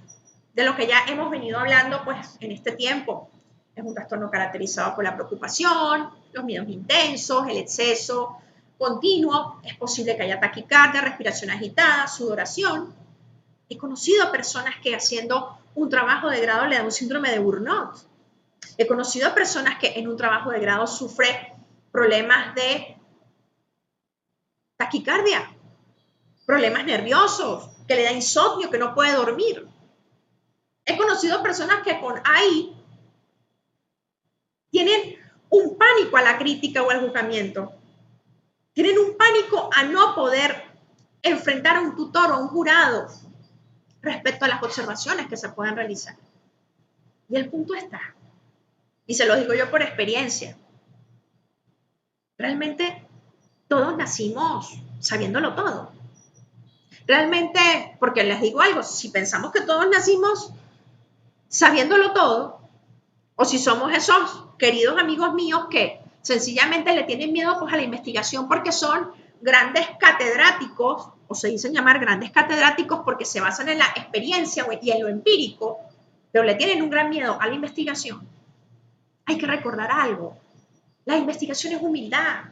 de lo que ya hemos venido hablando pues, en este tiempo. Es un trastorno caracterizado por la preocupación, los miedos intensos, el exceso continuo. Es posible que haya taquicardia, respiración agitada, sudoración. He conocido a personas que haciendo un trabajo de grado le dan un síndrome de burnout. He conocido a personas que en un trabajo de grado sufren problemas de taquicardia, problemas nerviosos, que le da insomnio, que no puede dormir. He conocido personas que con AI tienen un pánico a la crítica o al juzgamiento. Tienen un pánico a no poder enfrentar a un tutor o a un jurado respecto a las observaciones que se pueden realizar. Y el punto está, y se lo digo yo por experiencia, realmente todos nacimos sabiéndolo todo. Realmente, porque les digo algo, si pensamos que todos nacimos sabiéndolo todo, o si somos esos queridos amigos míos que sencillamente le tienen miedo pues, a la investigación porque son grandes catedráticos, o se dicen llamar grandes catedráticos porque se basan en la experiencia y en lo empírico, pero le tienen un gran miedo a la investigación. Hay que recordar algo, la investigación es humildad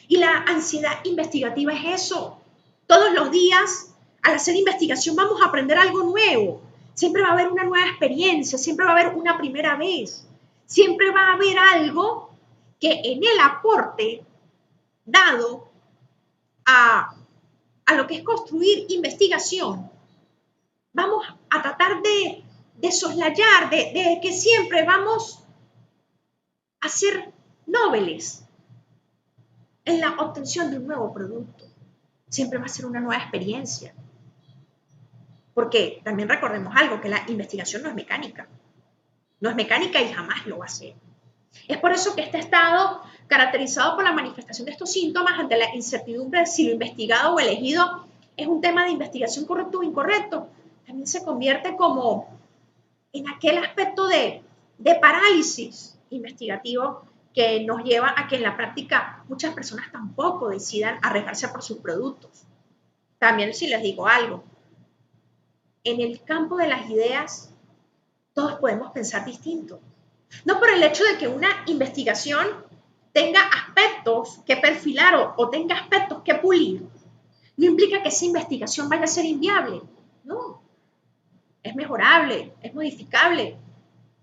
y la ansiedad investigativa es eso. Todos los días, al hacer investigación, vamos a aprender algo nuevo. Siempre va a haber una nueva experiencia, siempre va a haber una primera vez. Siempre va a haber algo que en el aporte dado a lo que es construir investigación, vamos a tratar de soslayar, de que siempre vamos a ser nobles en la obtención de un nuevo producto. Siempre va a ser una nueva experiencia. Porque también recordemos algo, que la investigación no es mecánica. No es mecánica y jamás lo va a ser. Es por eso que este estado, caracterizado por la manifestación de estos síntomas ante la incertidumbre de si lo investigado o elegido es un tema de investigación correcto o incorrecto, también se convierte como en aquel aspecto de parálisis investigativo que nos lleva a que en la práctica muchas personas tampoco decidan arriesgarse por sus productos. También si les digo algo, en el campo de las ideas todos podemos pensar distinto. No por el hecho de que una investigación tenga aspectos que perfilar o tenga aspectos que pulir, no implica que esa investigación vaya a ser inviable. No, es mejorable, es modificable,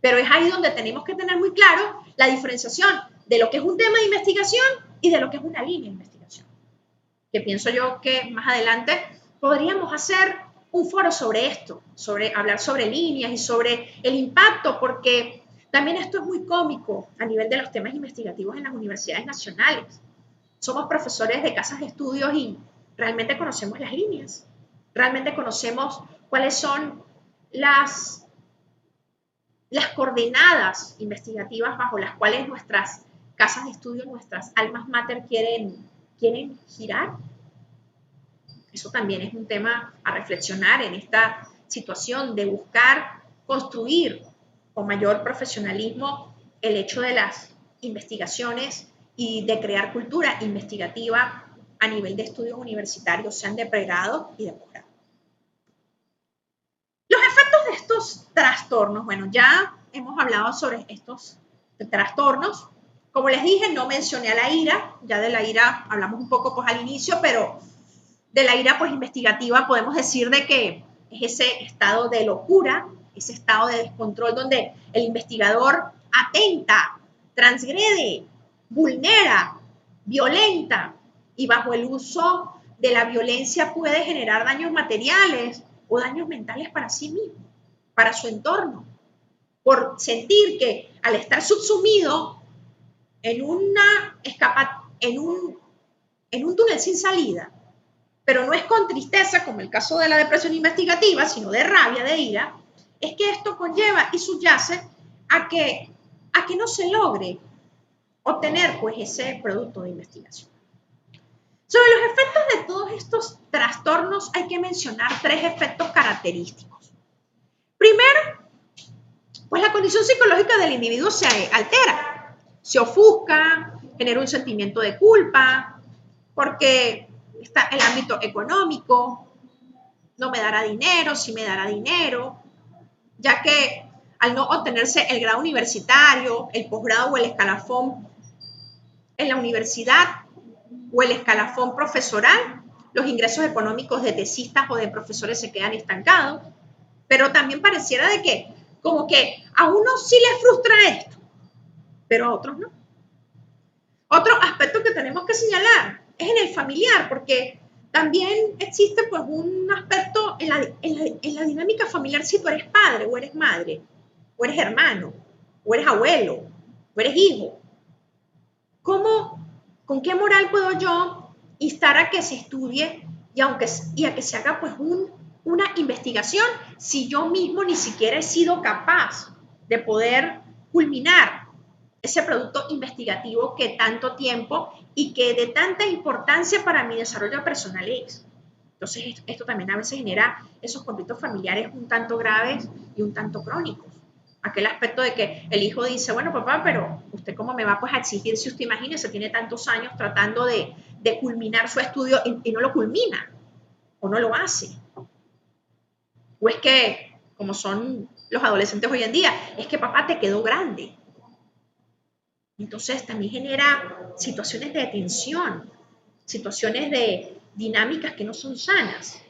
pero es ahí donde tenemos que tener muy claro la diferenciación de lo que es un tema de investigación y de lo que es una línea de investigación. Que pienso yo que más adelante podríamos hacer un foro sobre esto, sobre hablar sobre líneas y sobre el impacto, porque También esto es muy cómico a nivel de los temas investigativos en las universidades nacionales. Somos profesores de casas de estudios y realmente conocemos las líneas, realmente conocemos cuáles son las coordenadas investigativas bajo las cuales nuestras casas de estudio, nuestras almas mater quieren girar. Eso también es un tema a reflexionar en esta situación de buscar construir con mayor profesionalismo el hecho de las investigaciones y de crear cultura investigativa a nivel de estudios universitarios, sean de pregrado y de posgrado. Los efectos de estos trastornos, bueno, ya hemos hablado sobre estos trastornos. Como les dije, no mencioné a la ira, ya de la ira hablamos un poco pues al inicio, pero de la ira pues investigativa podemos decir de que es ese estado de locura, ese estado de descontrol donde el investigador atenta, transgrede, vulnera, violenta y bajo el uso de la violencia puede generar daños materiales o daños mentales para sí mismo, para su entorno, por sentir que al estar subsumido en un túnel sin salida, pero no es con tristeza, como el caso de la depresión investigativa, sino de rabia, de ira, es que esto conlleva y subyace a que no se logre obtener pues ese producto de investigación. Sobre los efectos de todos estos trastornos hay que mencionar 3 efectos característicos. Primero, pues la condición psicológica del individuo se altera, se ofusca, genera un sentimiento de culpa, porque está el ámbito económico, no me dará dinero, sí me dará dinero, ya que al no obtenerse el grado universitario, el posgrado o el escalafón en la universidad o el escalafón profesoral, los ingresos económicos de tesistas o de profesores se quedan estancados, pero también pareciera de que como que a unos sí les frustra esto, pero a otros no. Otro aspecto que tenemos que señalar es en el familiar, porque también existe pues un aspecto en la dinámica familiar si tú eres padre o eres madre, o eres hermano, o eres abuelo, o eres hijo. ¿Con qué moral puedo yo instar a que se estudie y a que se haga pues una investigación si yo mismo ni siquiera he sido capaz de poder culminar ese producto investigativo que tanto tiempo y que de tanta importancia para mi desarrollo personal es? Entonces, esto también a veces genera esos conflictos familiares un tanto graves y un tanto crónicos. Aquel aspecto de que el hijo dice, bueno, papá, pero ¿usted cómo me va pues, a exigir si usted imagínese, tiene tantos años tratando de culminar su estudio y no lo culmina o no lo hace? O es que, como son los adolescentes hoy en día, es que papá te quedó grande. Entonces también genera situaciones de tensión, situaciones de dinámicas que no son sanas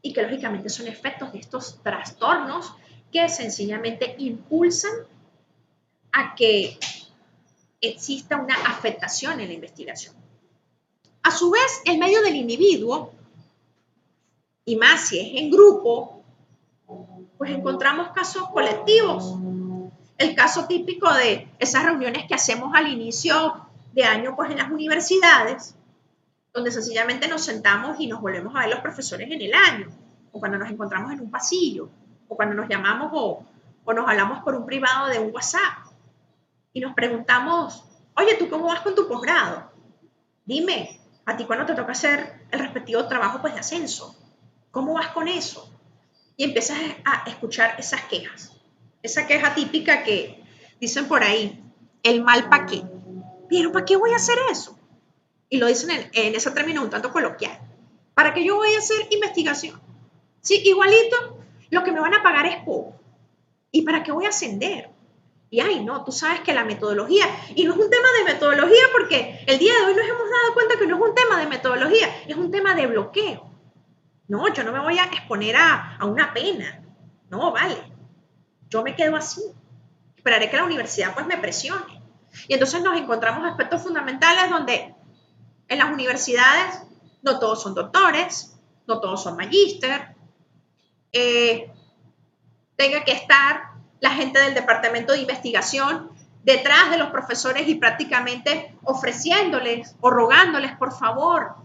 y que lógicamente son efectos de estos trastornos que sencillamente impulsan a que exista una afectación en la investigación. A su vez, el medio del individuo, y más si es en grupo, pues encontramos casos colectivos. El caso típico de esas reuniones que hacemos al inicio de año pues en las universidades, donde sencillamente nos sentamos y nos volvemos a ver los profesores en el año, o cuando nos encontramos en un pasillo, o cuando nos llamamos o nos hablamos por un privado de un WhatsApp, y nos preguntamos, oye, ¿tú cómo vas con tu posgrado? Dime, ¿a ti cuándo te toca hacer el respectivo trabajo pues de ascenso? ¿Cómo vas con eso? Y empiezas a escuchar esas quejas. Esa queja típica que dicen por ahí, el mal pa' qué. Pero ¿para qué voy a hacer eso? Y lo dicen en ese término un tanto coloquial. ¿Para qué yo voy a hacer investigación? Sí, igualito, lo que me van a pagar es poco. ¿Y para qué voy a ascender? Y ay, no, tú sabes que la metodología, y no es un tema de metodología porque el día de hoy nos hemos dado cuenta que no es un tema de metodología, es un tema de bloqueo. No, yo no me voy a exponer a una pena. No, vale. Yo me quedo así. Esperaré que la universidad pues me presione. Y entonces nos encontramos aspectos fundamentales donde en las universidades no todos son doctores, no todos son magíster, tenga que estar la gente del departamento de investigación detrás de los profesores y prácticamente ofreciéndoles o rogándoles, por favor,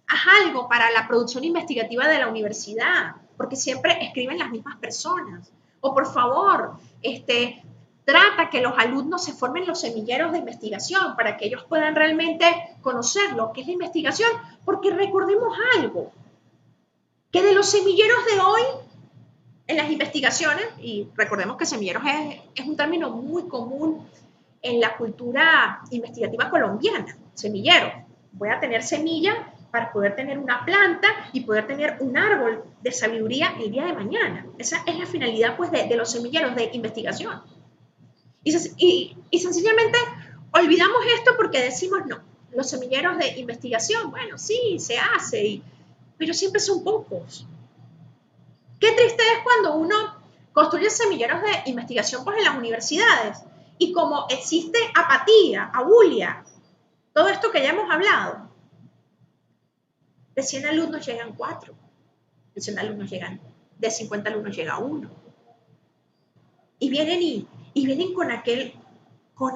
haz algo para la producción investigativa de la universidad, porque siempre escriben las mismas personas. O por favor, trata que los alumnos se formen los semilleros de investigación para que ellos puedan realmente conocer lo que es la investigación, porque recordemos algo, que de los semilleros de hoy, en las investigaciones, y recordemos que semilleros es un término muy común en la cultura investigativa colombiana, semillero. Voy a tener semilla para poder tener una planta y poder tener un árbol de sabiduría el día de mañana. Esa es la finalidad pues, de los semilleros de investigación. Y sencillamente olvidamos esto porque decimos no. Los semilleros de investigación, bueno, sí, se hace, pero siempre son pocos. Qué triste es cuando uno construye semilleros de investigación pues, en las universidades y como existe apatía, abulia, todo esto que ya hemos hablado, de 100 alumnos llegan 4, de 100 alumnos llegan, de 50 alumnos llega 1. Y vienen con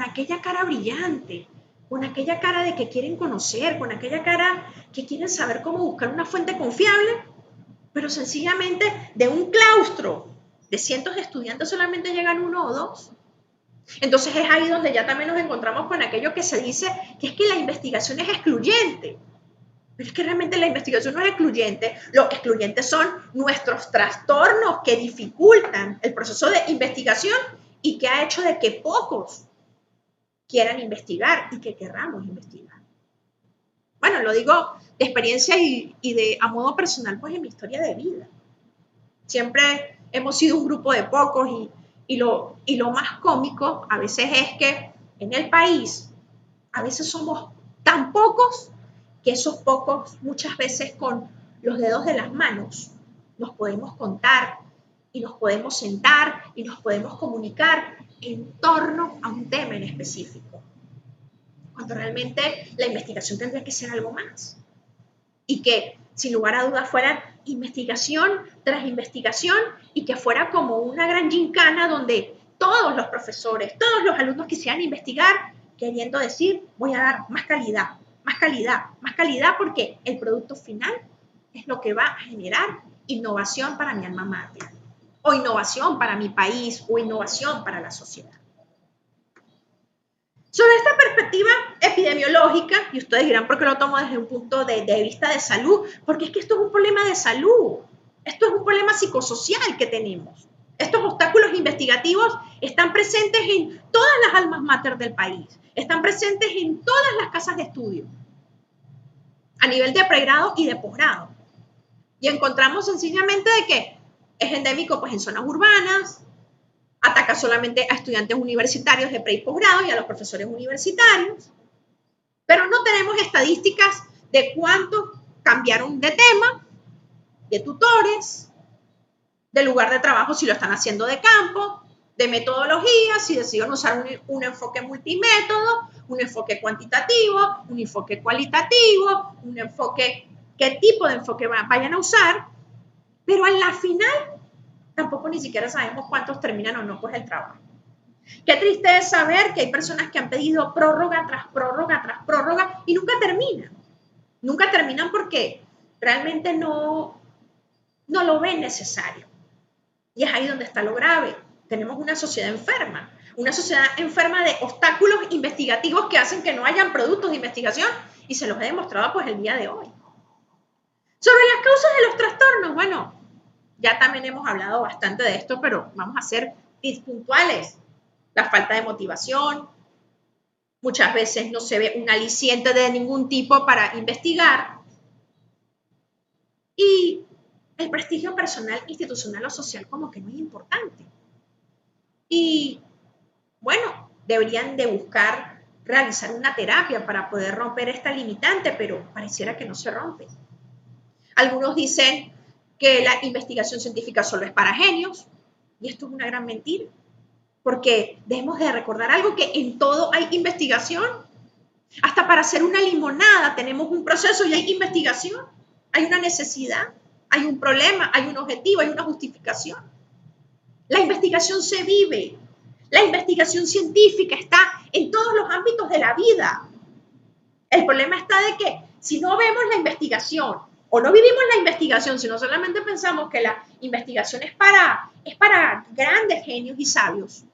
aquella cara brillante, con aquella cara de que quieren conocer, con aquella cara que quieren saber cómo buscar una fuente confiable, pero sencillamente de un claustro de cientos de estudiantes solamente llegan 1 o 2. Entonces es ahí donde ya también nos encontramos con aquello que se dice que es que la investigación es excluyente. Pero es que realmente la investigación no es excluyente. Lo excluyentes son nuestros trastornos que dificultan el proceso de investigación y que ha hecho de que pocos quieran investigar y que querramos investigar. Bueno, lo digo de experiencia y a modo personal, pues en mi historia de vida. Siempre hemos sido un grupo de pocos y lo más cómico a veces es que en el país a veces somos tan pocos que esos pocos muchas veces con los dedos de las manos nos podemos contar y nos podemos sentar y nos podemos comunicar en torno a un tema en específico. Cuando realmente la investigación tendría que ser algo más. Y que, sin lugar a dudas, fuera investigación tras investigación y que fuera como una gran gincana donde todos los profesores, todos los alumnos quisieran investigar, queriendo decir, voy a dar más calidad, más calidad, más calidad, porque el producto final es lo que va a generar innovación para mi alma mater, o innovación para mi país, o innovación para la sociedad. Sobre esta perspectiva epidemiológica, y ustedes dirán por qué lo tomo desde un punto de vista de salud, porque es que esto es un problema de salud, esto es un problema psicosocial que tenemos. Estos obstáculos investigativos están presentes en todas las almas mater del país, están presentes en todas las casas de estudio, a nivel de pregrado y de posgrado. Y encontramos sencillamente de que es endémico pues, en zonas urbanas, ataca solamente a estudiantes universitarios de pre y posgrado y a los profesores universitarios, pero no tenemos estadísticas de cuánto cambiaron de tema, de tutores, de lugar de trabajo si lo están haciendo de campo, de metodología, si deciden usar un enfoque multimétodo, un enfoque cuantitativo, un enfoque cualitativo, un enfoque, qué tipo de enfoque vayan a usar, pero en la final tampoco ni siquiera sabemos cuántos terminan o no pues el trabajo. Qué triste es saber que hay personas que han pedido prórroga tras prórroga tras prórroga y nunca terminan. Nunca terminan porque realmente no lo ven necesario. Y es ahí donde está lo grave. Tenemos una sociedad enferma de obstáculos investigativos que hacen que no hayan productos de investigación y se los he demostrado pues el día de hoy. Sobre las causas de los trastornos, bueno, ya también hemos hablado bastante de esto, pero vamos a ser tips puntuales. La falta de motivación, muchas veces no se ve un aliciente de ningún tipo para investigar. Y el prestigio personal, institucional o social como que no es importante. Y bueno, deberían de buscar realizar una terapia para poder romper esta limitante, pero pareciera que no se rompe. Algunos dicen que la investigación científica solo es para genios, y esto es una gran mentira, porque debemos de recordar algo, que en todo hay investigación. Hasta para hacer una limonada tenemos un proceso y hay investigación, hay una necesidad, hay un problema, hay un objetivo, hay una justificación. La investigación se vive. La investigación científica está en todos los ámbitos de la vida. El problema está de que si no vemos la investigación o no vivimos la investigación, sino solamente pensamos que la investigación es para grandes genios y sabios,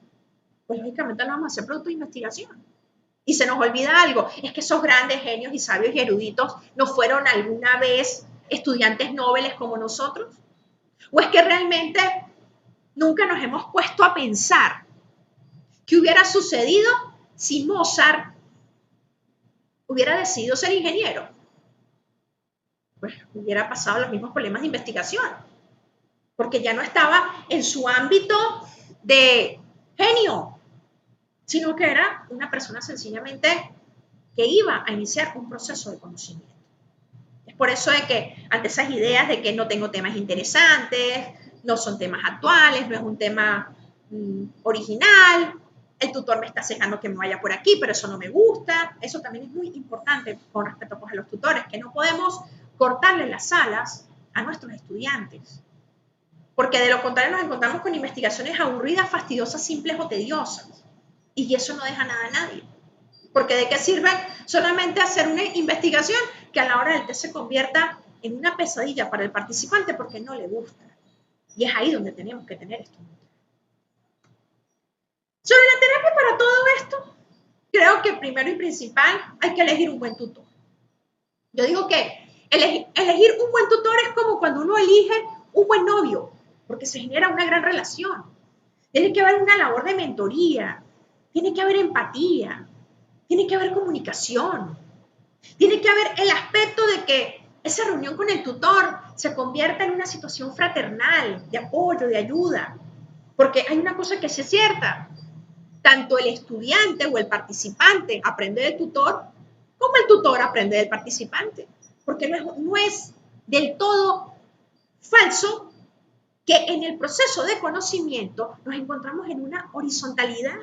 pues lógicamente no vamos a hacer producto de investigación. Y se nos olvida algo, es que esos grandes genios y sabios y eruditos no fueron alguna vez estudiantes nobles como nosotros. ¿O es que realmente nunca nos hemos puesto a pensar qué hubiera sucedido si Mozart hubiera decidido ser ingeniero? Pues hubiera pasado los mismos problemas de investigación, porque ya no estaba en su ámbito de genio, sino que era una persona sencillamente que iba a iniciar un proceso de conocimiento. Es por eso de que ante esas ideas de que no tengo temas interesantes, no son temas actuales, no es un tema original, el tutor me está acejando que me vaya por aquí, pero eso no me gusta. Eso también es muy importante con respecto pues, a los tutores, que no podemos cortarle las alas a nuestros estudiantes, porque de lo contrario nos encontramos con investigaciones aburridas, fastidiosas, simples o tediosas, y eso no deja nada a nadie. Porque ¿de qué sirve solamente hacer una investigación que a la hora del test se convierta en una pesadilla para el participante porque no le gusta? Y es ahí donde tenemos que tener esto. Sobre la terapia para todo esto, creo que primero y principal hay que elegir un buen tutor. Yo digo que elegir un buen tutor es como cuando uno elige un buen novio, porque se genera una gran relación. Tiene que haber una labor de mentoría, tiene que haber empatía, tiene que haber comunicación, tiene que haber el aspecto de que esa reunión con el tutor se convierta en una situación fraternal, de apoyo, de ayuda. Porque hay una cosa que sí es cierta, tanto el estudiante o el participante aprende del tutor, como el tutor aprende del participante. Porque no es del todo falso que en el proceso de conocimiento nos encontramos en una horizontalidad.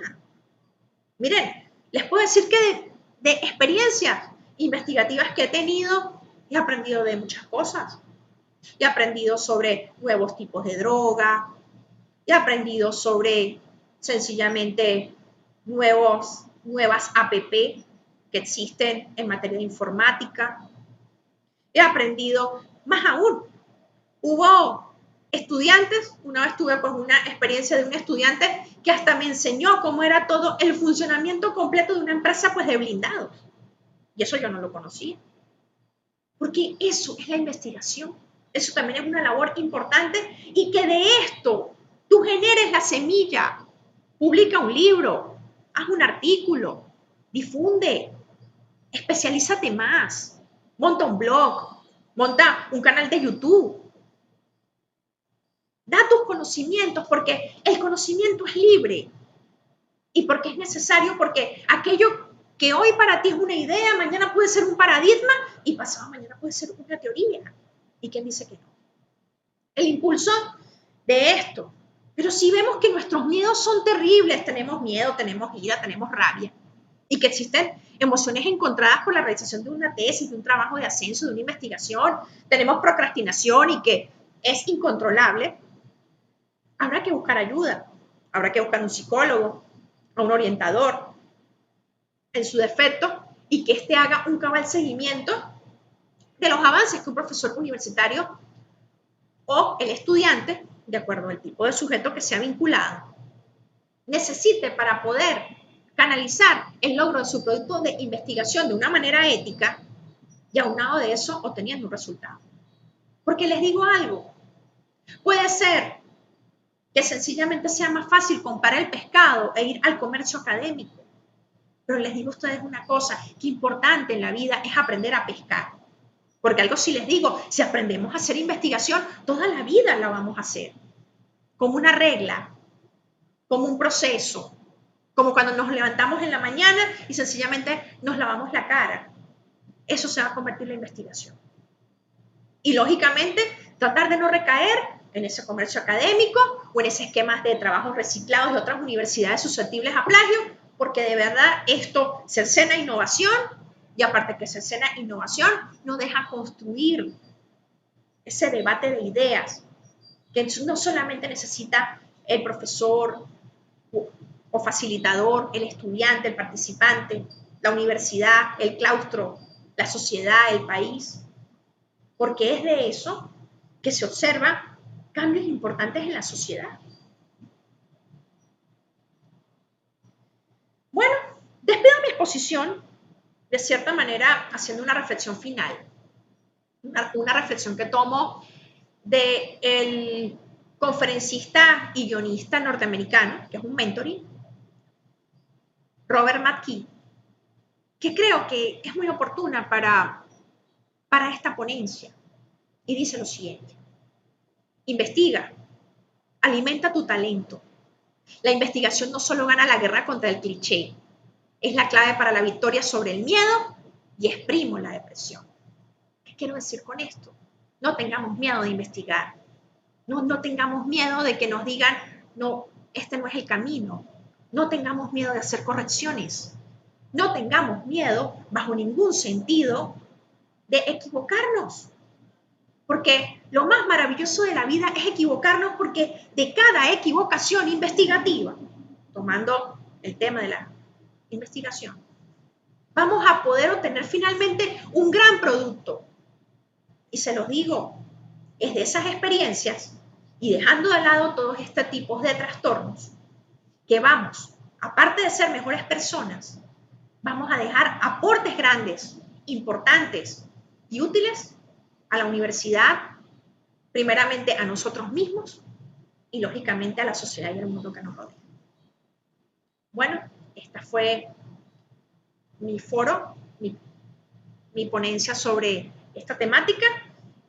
Miren, les puedo decir que de experiencias investigativas que he tenido, he aprendido de muchas cosas. He aprendido sobre nuevos tipos de droga, he aprendido sobre sencillamente nuevas APP que existen en materia de informática. He aprendido, más aún, hubo estudiantes, una vez tuve pues una experiencia de un estudiante que hasta me enseñó cómo era todo el funcionamiento completo de una empresa pues de blindados. Y eso yo no lo conocía. Porque eso es la investigación. Eso también es una labor importante y que de esto tú generes la semilla. Publica un libro, haz un artículo, difunde, especialízate más, monta un blog, monta un canal de YouTube. Da tus conocimientos porque el conocimiento es libre y porque es necesario, porque aquello que hoy para ti es una idea, mañana puede ser un paradigma y pasado mañana puede ser una teoría. ¿Y quién dice que no? El impulso de esto. Pero si vemos que nuestros miedos son terribles, tenemos miedo, tenemos ira, tenemos rabia, y que existen emociones encontradas por la realización de una tesis, de un trabajo de ascenso, de una investigación, tenemos procrastinación y que es incontrolable, habrá que buscar ayuda, habrá que buscar un psicólogo, a un orientador, en su defecto, y que éste haga un cabal seguimiento de los avances que un profesor universitario o el estudiante, de acuerdo al tipo de sujeto que sea vinculado, necesite para poder canalizar el logro de su producto de investigación de una manera ética y aunado de eso obteniendo un resultado. Porque les digo algo, puede ser que sencillamente sea más fácil comprar el pescado e ir al comercio académico. Pero les digo a ustedes una cosa, que importante en la vida es aprender a pescar. Porque algo sí les digo, si aprendemos a hacer investigación, toda la vida la vamos a hacer. Como una regla, como un proceso, como cuando nos levantamos en la mañana y sencillamente nos lavamos la cara. Eso se va a convertir en la investigación. Y lógicamente, tratar de no recaer en ese comercio académico o en ese esquema de trabajos reciclados de otras universidades susceptibles a plagio, porque de verdad esto cercena innovación y aparte que cercena innovación, nos deja construir ese debate de ideas que no solamente necesita el profesor o facilitador, el estudiante, el participante, la universidad, el claustro, la sociedad, el país, porque es de eso que se observan cambios importantes en la sociedad. Bueno, despido mi exposición de cierta manera haciendo una reflexión final, una reflexión que tomo del conferencista y guionista norteamericano, que es un mentoring, Robert McKee, que creo que es muy oportuna para esta ponencia. Y dice lo siguiente: investiga, alimenta tu talento. La investigación no solo gana la guerra contra el cliché, es la clave para la victoria sobre el miedo y exprimo la depresión. ¿Qué quiero decir con esto? No tengamos miedo de investigar. No tengamos miedo de que nos digan, no, este no es el camino. No tengamos miedo de hacer correcciones. No tengamos miedo, bajo ningún sentido, de equivocarnos. Porque lo más maravilloso de la vida es equivocarnos, porque de cada equivocación investigativa, tomando el tema de la investigación, vamos a poder obtener finalmente un gran producto. Y se los digo, es de esas experiencias y dejando de lado todos estos tipos de trastornos que vamos, aparte de ser mejores personas, vamos a dejar aportes grandes, importantes y útiles a la universidad, primeramente a nosotros mismos y lógicamente a la sociedad y al mundo que nos rodea. Bueno, esta fue mi foro, mi ponencia sobre esta temática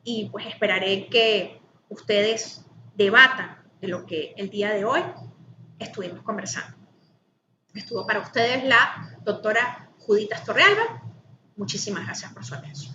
y pues esperaré que ustedes debatan de lo que el día de hoy estuvimos conversando. Estuvo para ustedes la doctora Judith Astorrealba. Muchísimas gracias por su atención.